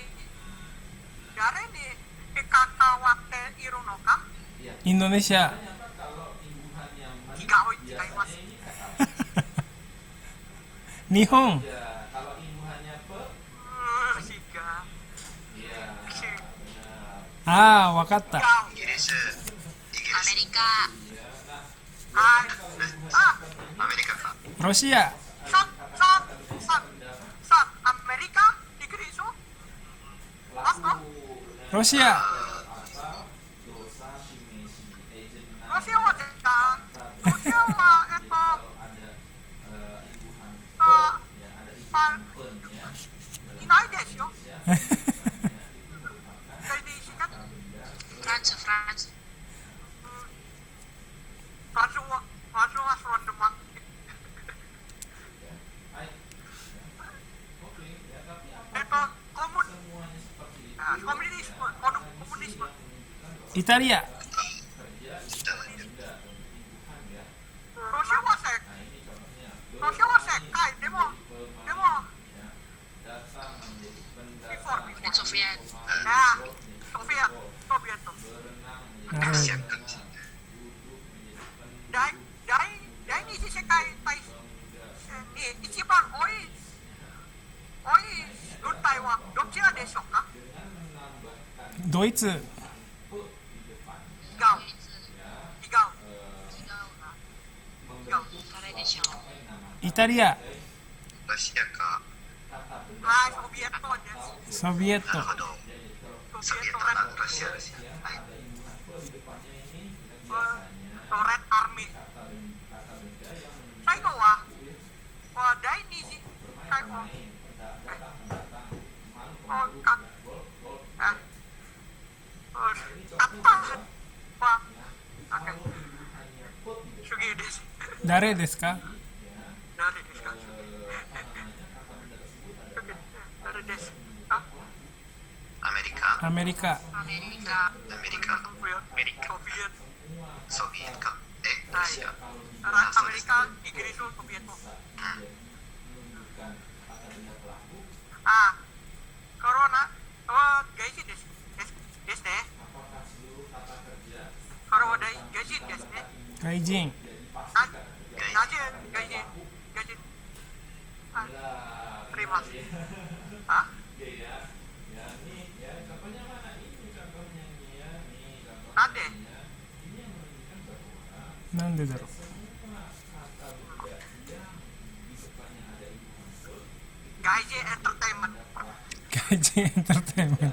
関わっているのか？インドネシア違います。日本ああわかったイギリス、アメリカ、はい。アメリカか。ロシアアメリカ、イギリス、ますか？ロシアロシアは絶対、ロシアはいないですよ。フランス、フランス、フランスはフランスマン。コミュニスム。イタリアロシアは世界でもソフィア、ソビエトなるほど第二次世界大戦に一番多い軍隊はどちらでしょうか？ドイツ違う。誰でしょう。イタリアロシアか。はい、ソビエトです。ソビエトなるほど。ソビエトか、ロシアですよ。はい。レッドアーミー。最後は第二次最後次です。誰ですか誰ですか？誰ですか？アメリカ、アメリカアメリカ、ソビエトか。ロシア。アメリカ、イギリス、ソビエト。コロナは外人ですね。これは外人ですね。外人なぜ外人terima kasih. Nade. なんでだろう外人エンターテインメント。外人エンターテインメント外人エンターテインメント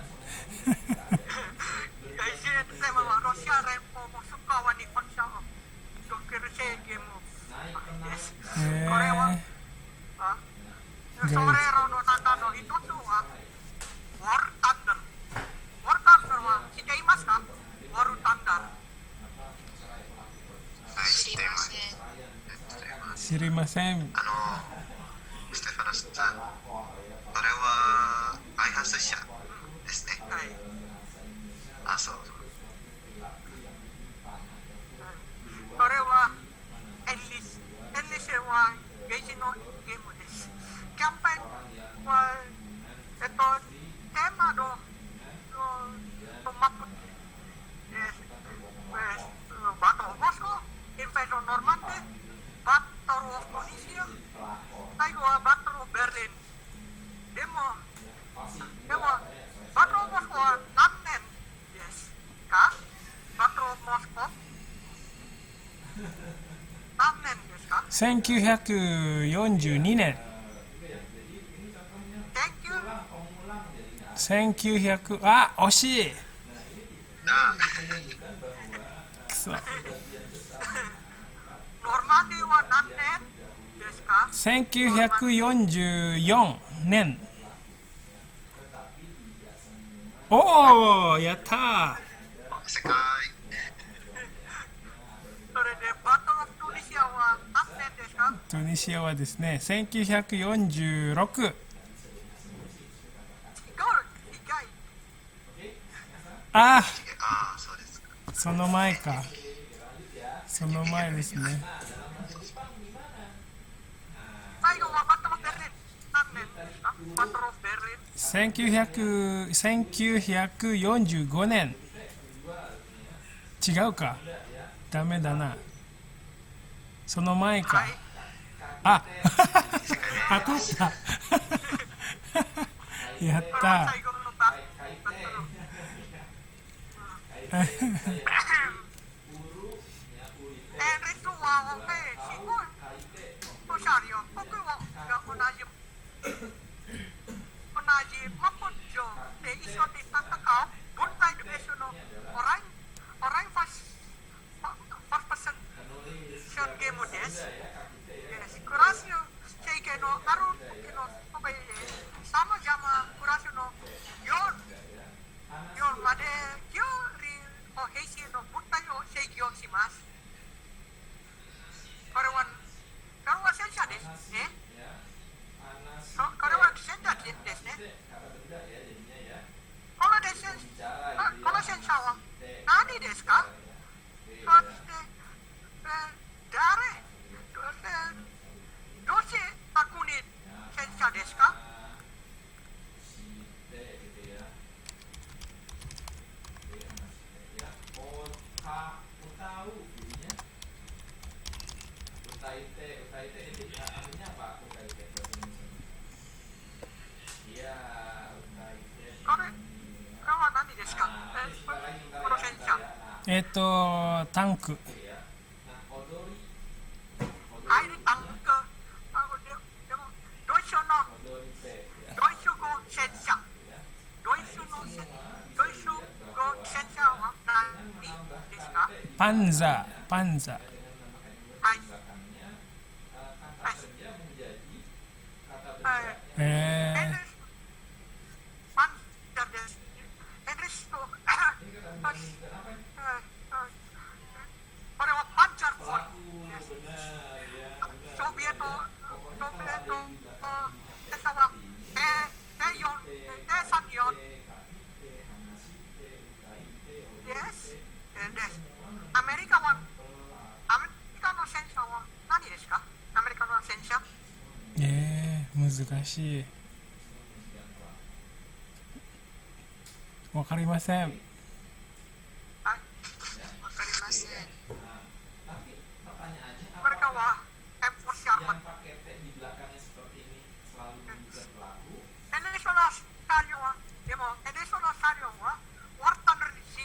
はロシア連邦モスクワに本社を作る制限もです。これはそれらの中の一つはウォルタンダル。ウォルタンダルは知っていますか？ウォルタンダル。はい、知りません。知りませんステファノスさん、これは開発者ですね。はい。あ、そう。これはエンリスはゲージのゲームです。キャンペーンはテーマのマッ1942年。 Thank you. 1900、あ、惜しい。Nah, くそ。 Normandi wa nannen desu ka? 1944年。おお、やったー。 sekai. それでバトルオブトゥニシアは何年ですか？トゥニシアはですね、1946。違う、意外。あ、 Ah, so desu ka. その前か。その前ですね。最後はバトルオブベルリン何年ですか？バトルオブベルリン。 1945年。違うか。ダメだな。その前か。はい。あ、当たった。やっこれはた。最後のバトル。レストはすごいおしゃれよ。僕も同じマップ上で一緒に戦う軍隊のベースのオラインファーストパーソンゲームです。クラスの経験のある時のさまざまクラスの4まで9人の兵士の軍隊を制御します。これは戦車ですね。これは戦車ですね。この戦車は何ですか？そしてどうして悪に戦車ですか？これは何ですか？この戦車。タンク。はい、タンク。でも、ドイツ語戦車。ドイツ語戦車は何ですか？パンザー。パンザー。はい。パンザです。これはパンチャー4です。ソビエト戦車は A34 です。アメリカの戦車は何ですか？アメリカの戦車。難しい。わかりません。はい。わかりません。これからはM4 シャーマン。エネソナスタリオは、でもエネソナスタリオはワルタンルシ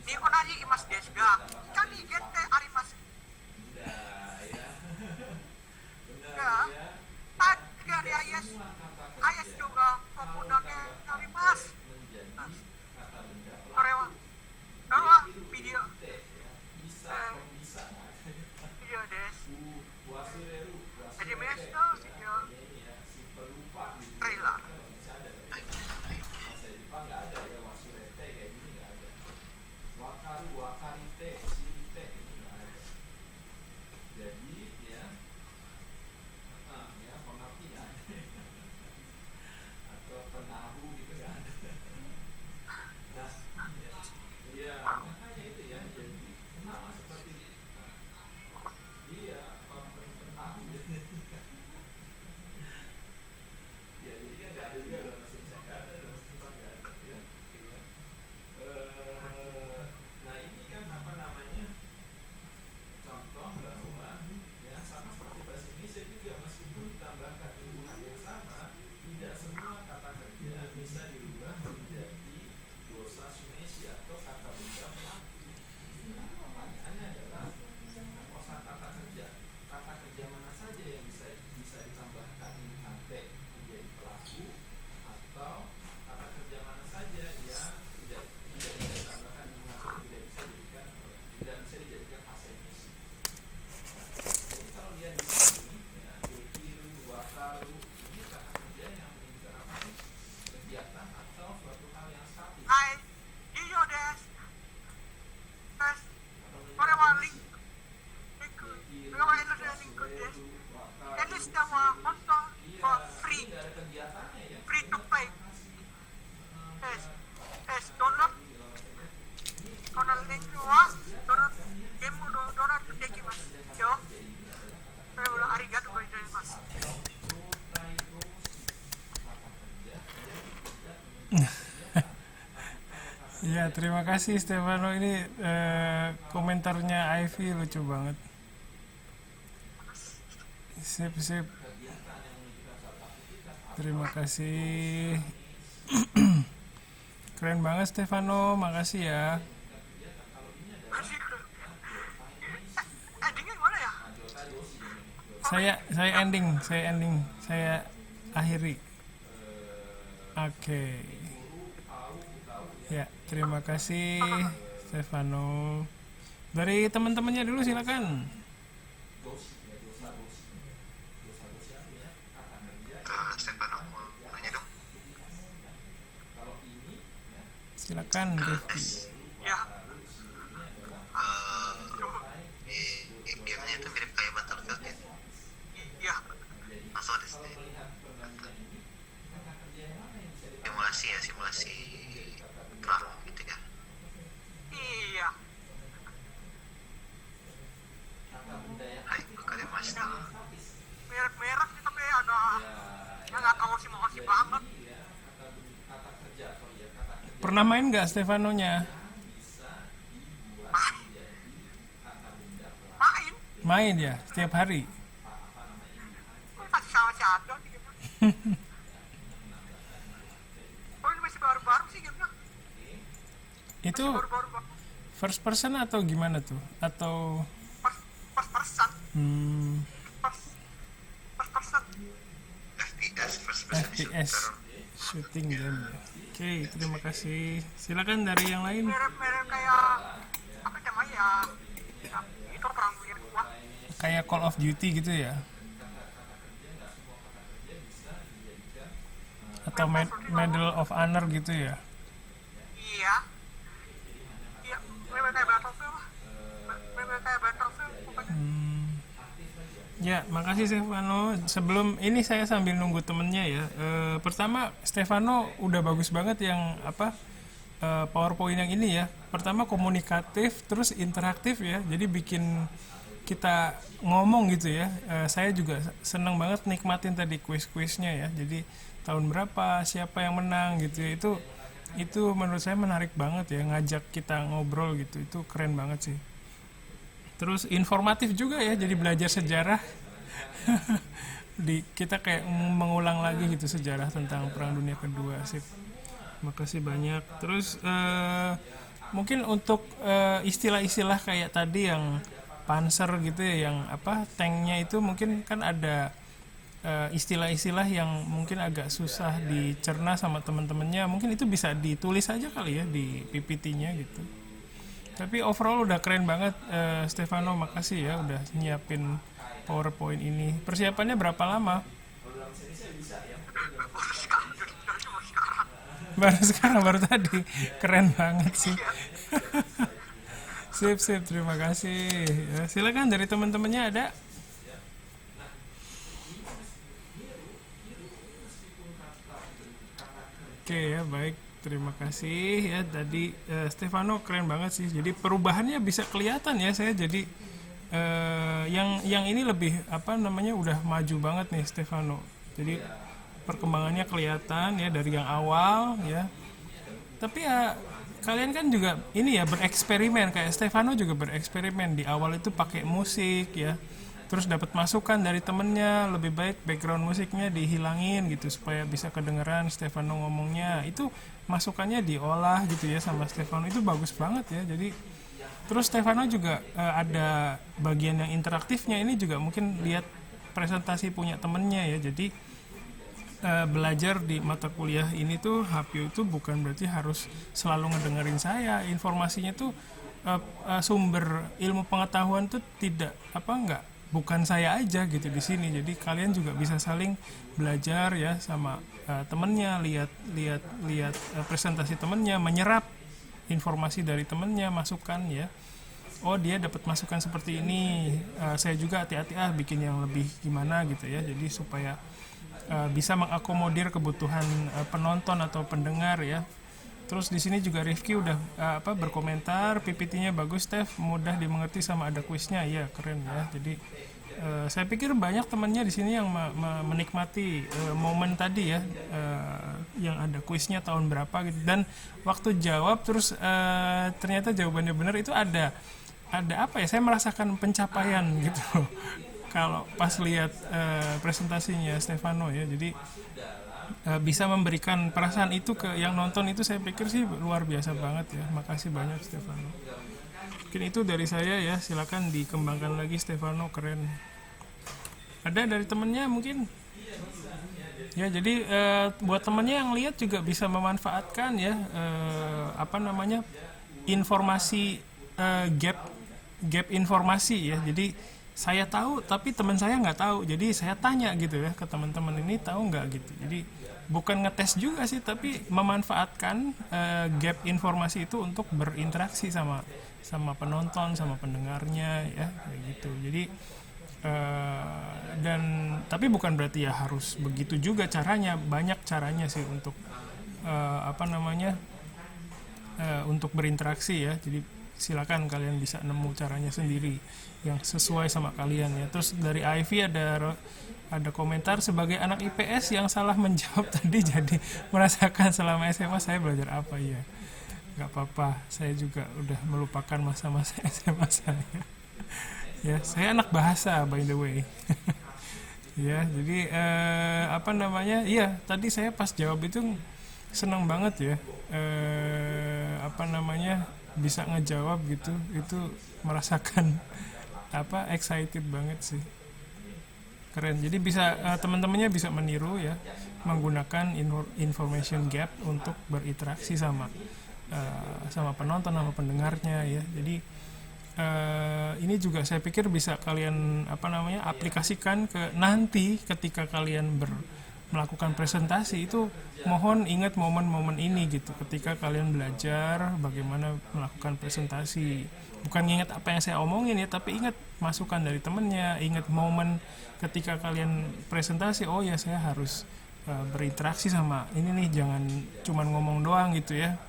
に同じいますですが、下に限定あります。IS juga pemuda dari Mas. Ya, terima kasih Stefano. Ini komentarnya Ivy lucu banget. Sip, sip. Terima kasih. Keren banget Stefano, makasih ya. Kasih. Endingnya gimana ya? Saya ending, saya akhiri. Oke. Ya, terima kasih Stefano. Dari teman-temannya dulu silakan. Stefano mau nanya dong. Silakan Rifki. Ya. Gamenya itu mirip kayak Battlefield ya. Iya. Masuk di sini. Simulasi perang gitu kan. Iya. Hai, wakarimashita. Merek-merek sih tapi ada yang nggak tahu sih makasih banget. Pernah main nggak Stefanonya? Main. Main ya, setiap hari. Masih sama si Adon nih gamenya. Oh ini masih baru-baru sih gamenya. Itu Baru-baru banget. first person atau gimana tuh? Atau First person. First person. FPS first person FPS shooter. shooting game ya. Oke, terima kasih. Silakan dari yang lain. Mirip-mirip kayak apa namanya ya? Itu perang dunia kedua. Kayak Call of Duty gitu ya? Atau Medal of Honor gitu ya? Iya. Iya, mirip kayak Battlefield lah. Mirip kayak Battlefield pokoknya. Ya, makasih Stefano. Sebelum ini saya sambil nunggu temennya ya. Pertama, Stefano udah bagus banget yang PowerPoint yang ini ya. Pertama komunikatif, terus interaktif ya. Jadi bikin kita ngomong gitu ya. Saya juga seneng banget nikmatin tadi kuis-kuisnya ya. Jadi tahun berapa, siapa yang menang gitu ya. Itu menurut saya menarik banget ya, ngajak kita ngobrol gitu. Itu keren banget sih. Terus informatif juga ya, jadi belajar sejarah. Kita kayak mengulang lagi gitu sejarah tentang Perang Dunia Kedua. Sip. Makasih banyak. Terus mungkin untuk istilah-istilah kayak tadi yang Panzer gitu ya, yang tanknya itu mungkin kan ada istilah-istilah yang mungkin agak susah dicerna sama teman-temannya. Mungkin itu bisa ditulis aja kali ya di PPT-nya gitu. Tapi overall udah keren banget Stefano, makasih ya udah nyiapin PowerPoint ini. Persiapannya berapa lama? Baru sekarang, baru tadi. Keren banget sih. Sip, terima kasih. Ya, silakan dari teman-temannya ada. Oke ya, baik. Terima kasih ya, tadi Stefano keren banget sih. Jadi perubahannya bisa kelihatan ya. Saya jadi yang ini lebih udah maju banget nih Stefano. Jadi perkembangannya kelihatan ya dari yang awal ya. Tapi ya kalian kan juga ini ya bereksperimen, kayak Stefano juga bereksperimen di awal itu pakai musik ya. Terus dapat masukan dari temennya, lebih baik background musiknya dihilangin gitu supaya bisa kedengeran Stefano ngomongnya. Itu masukannya diolah gitu ya sama Stefano, itu bagus banget ya. Jadi terus Stefano juga ada bagian yang interaktifnya, ini juga mungkin lihat presentasi punya temennya ya. Jadi belajar di mata kuliah ini tuh HPU itu bukan berarti harus selalu ngedengerin saya. Informasinya tuh sumber ilmu pengetahuan tuh bukan saya aja gitu di sini. Jadi kalian juga bisa saling belajar ya sama temennya, lihat presentasi temennya, menyerap informasi dari temennya, masukan ya. Oh dia dapat masukan seperti ini, saya juga hati-hati bikin yang lebih gimana gitu ya. Jadi supaya bisa mengakomodir kebutuhan penonton atau pendengar ya. Terus di sini juga Rifki udah berkomentar, PPT-nya bagus, Steph, mudah dimengerti sama ada kuisnya, ya keren ya. Jadi saya pikir banyak temannya di sini yang menikmati momen tadi ya, yang ada kuisnya tahun berapa gitu, dan waktu jawab terus ternyata jawabannya benar, itu ada apa ya, saya merasakan pencapaian gitu kalau pas lihat presentasinya Stefano ya. Jadi bisa memberikan perasaan itu ke yang nonton, itu saya pikir sih luar biasa banget ya. Makasih banyak Stefano. Mungkin itu dari saya ya, silakan dikembangkan lagi Stefano, keren. Ada dari temennya mungkin ya. Jadi buat temennya yang lihat juga bisa memanfaatkan ya informasi gap informasi ya. Jadi saya tahu tapi teman saya nggak tahu, jadi saya tanya gitu ya ke teman-teman, ini tahu nggak gitu. Jadi bukan ngetes juga sih, tapi memanfaatkan gap informasi itu untuk berinteraksi sama penonton, sama pendengarnya ya, kayak gitu. Jadi dan tapi bukan berarti ya harus begitu juga caranya, banyak caranya sih untuk untuk berinteraksi ya. Jadi silakan kalian bisa nemu caranya sendiri yang sesuai sama kalian ya. Terus dari Ivy ada komentar, sebagai anak IPS yang salah menjawab tadi, jadi merasakan selama SMA saya belajar apa ya. Nggak apa-apa, saya juga udah melupakan masa-masa SMA saya. Ya, saya anak bahasa by the way. Ya, jadi iya, tadi saya pas jawab itu senang banget ya. Bisa ngejawab gitu, itu merasakan excited banget sih, keren. Jadi bisa teman-temannya bisa meniru ya, menggunakan information gap untuk berinteraksi sama penonton, sama pendengarnya ya. Jadi ini juga saya pikir bisa kalian aplikasikan ke nanti ketika kalian melakukan presentasi itu. Mohon ingat momen-momen ini gitu ketika kalian belajar bagaimana melakukan presentasi. Bukan ingat apa yang saya omongin ya, tapi ingat masukan dari temennya, ingat momen ketika kalian presentasi, oh ya saya harus berinteraksi sama ini nih, jangan cuman ngomong doang gitu ya.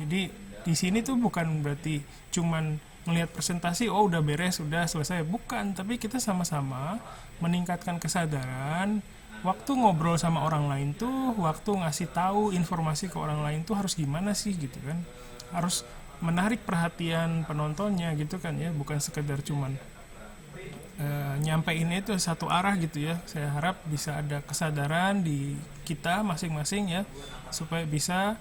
Jadi di sini tuh bukan berarti cuman melihat presentasi, oh udah beres, udah selesai, bukan, tapi kita sama-sama meningkatkan kesadaran. Waktu ngobrol sama orang lain tuh, waktu ngasih tahu informasi ke orang lain tuh harus gimana sih gitu kan, harus menarik perhatian penontonnya gitu kan ya, bukan sekedar cuman nyampein itu satu arah gitu ya. Saya harap bisa ada kesadaran di kita masing-masing ya, supaya bisa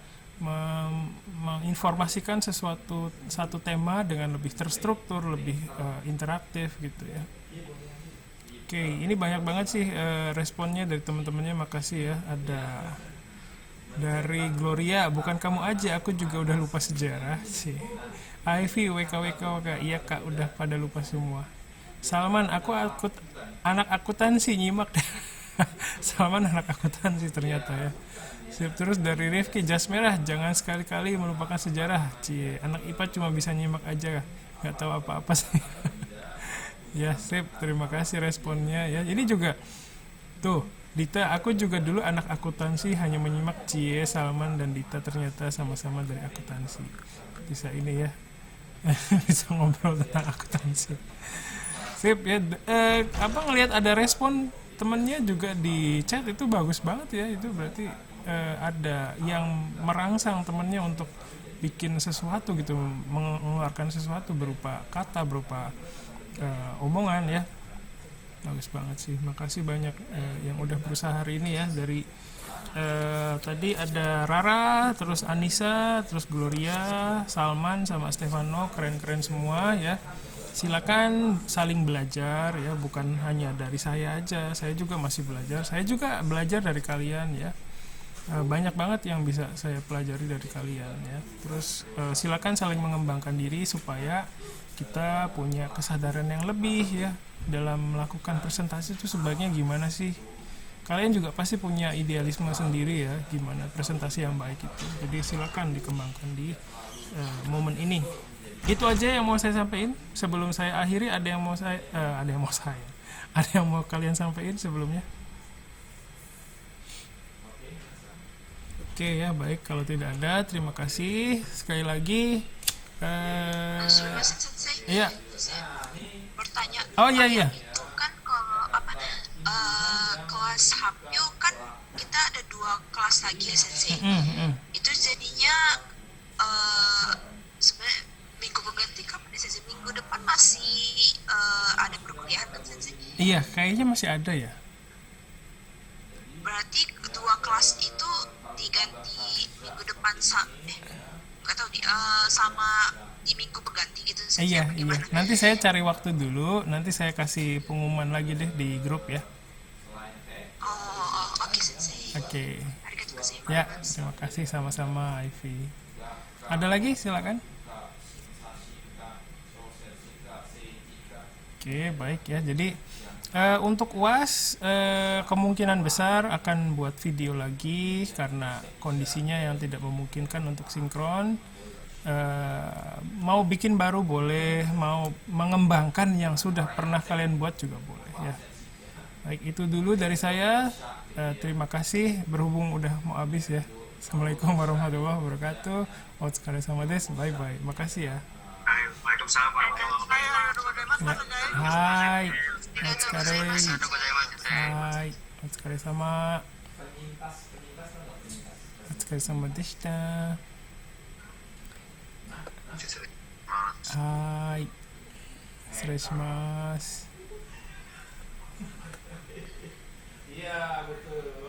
menginformasikan satu tema dengan lebih terstruktur, lebih interaktif gitu ya. Oke, ini banyak banget sih responnya dari teman-temannya, makasih ya. Ada dari Gloria, bukan kamu aja, aku juga udah lupa sejarah sih. Ivy, WKWK, iya kak, udah pada lupa semua. Salman, anak akuntansi, nyimak. Salman anak akuntansi ternyata ya. Sip. Terus dari Rifki, jas merah, jangan sekali-kali melupakan sejarah. Cie, anak IPA cuma bisa nyimak aja, nggak tahu apa-apa sih. Ya, sip, terima kasih responnya ya. Ini juga tuh Dita, aku juga dulu anak akuntansi, hanya menyimak. Cie, Salman dan Dita ternyata sama-sama dari akuntansi. Bisa ini ya. Bisa ngobrol tentang akuntansi. Sip ya. Ngelihat ada respon temennya juga di chat, itu bagus banget ya. Itu berarti ada yang merangsang temennya untuk bikin sesuatu gitu, mengeluarkan sesuatu berupa kata, berupa omongan ya. Bagus banget sih, makasih banyak yang udah berusaha hari ini ya. Dari tadi ada Rara, terus Anissa, terus Gloria, Salman, sama Stefano, keren-keren semua ya. Silakan saling belajar ya, bukan hanya dari saya aja, saya juga masih belajar, saya juga belajar dari kalian ya. Banyak banget yang bisa saya pelajari dari kalian ya. Terus silakan saling mengembangkan diri supaya kita punya kesadaran yang lebih ya dalam melakukan presentasi itu sebaiknya gimana sih. Kalian juga pasti punya idealisme sendiri ya, gimana presentasi yang baik itu. Jadi silakan dikembangkan di momen ini. Itu aja yang mau saya sampaikan. Sebelum saya akhiri, ada yang mau kalian sampaikan sebelumnya? Oke ya, baik, kalau tidak ada, terima kasih sekali lagi. Iya. Bertanya. Oh iya. Itu kan kalau pas Hapyu kan kita ada 2 kelas lagi ya Sensei. Itu jadinya sebenarnya minggu pengganti kapan ya Sensei? Minggu depan masih ada perkuliahan kan Sensei? Iya, kayaknya masih ada ya. Berarti 2 kelas itu diganti minggu depan nggak tahu sama di minggu pengganti gitu Sensei, Iya, apa iya. gimana? Nanti saya cari waktu dulu, nanti saya kasih pengumuman lagi deh di grup ya. Oke Sensei. Oke. Arigatou gozaimasu. Ya, terima kasih sama-sama Ivy. Ada lagi? Silakan. Oke, baik ya. Jadi untuk UAS kemungkinan besar akan buat video lagi karena kondisinya yang tidak memungkinkan untuk sinkron. Mau bikin baru boleh, mau mengembangkan yang sudah pernah kalian buat juga boleh ya. Baik, itu dulu dari saya. Terima kasih, berhubung udah mau habis ya. Assalamualaikum warahmatullahi wabarakatuh. Otsukaresama desu. Bye bye. Makasih ya. Waalaikumsalam warahmatullahi wabarakatuh. Ya. Hai. Otsukare. ありがとうございます。はい。お疲れ様。お疲れ様でした。失礼します。はーい。失礼します。 Iya betul.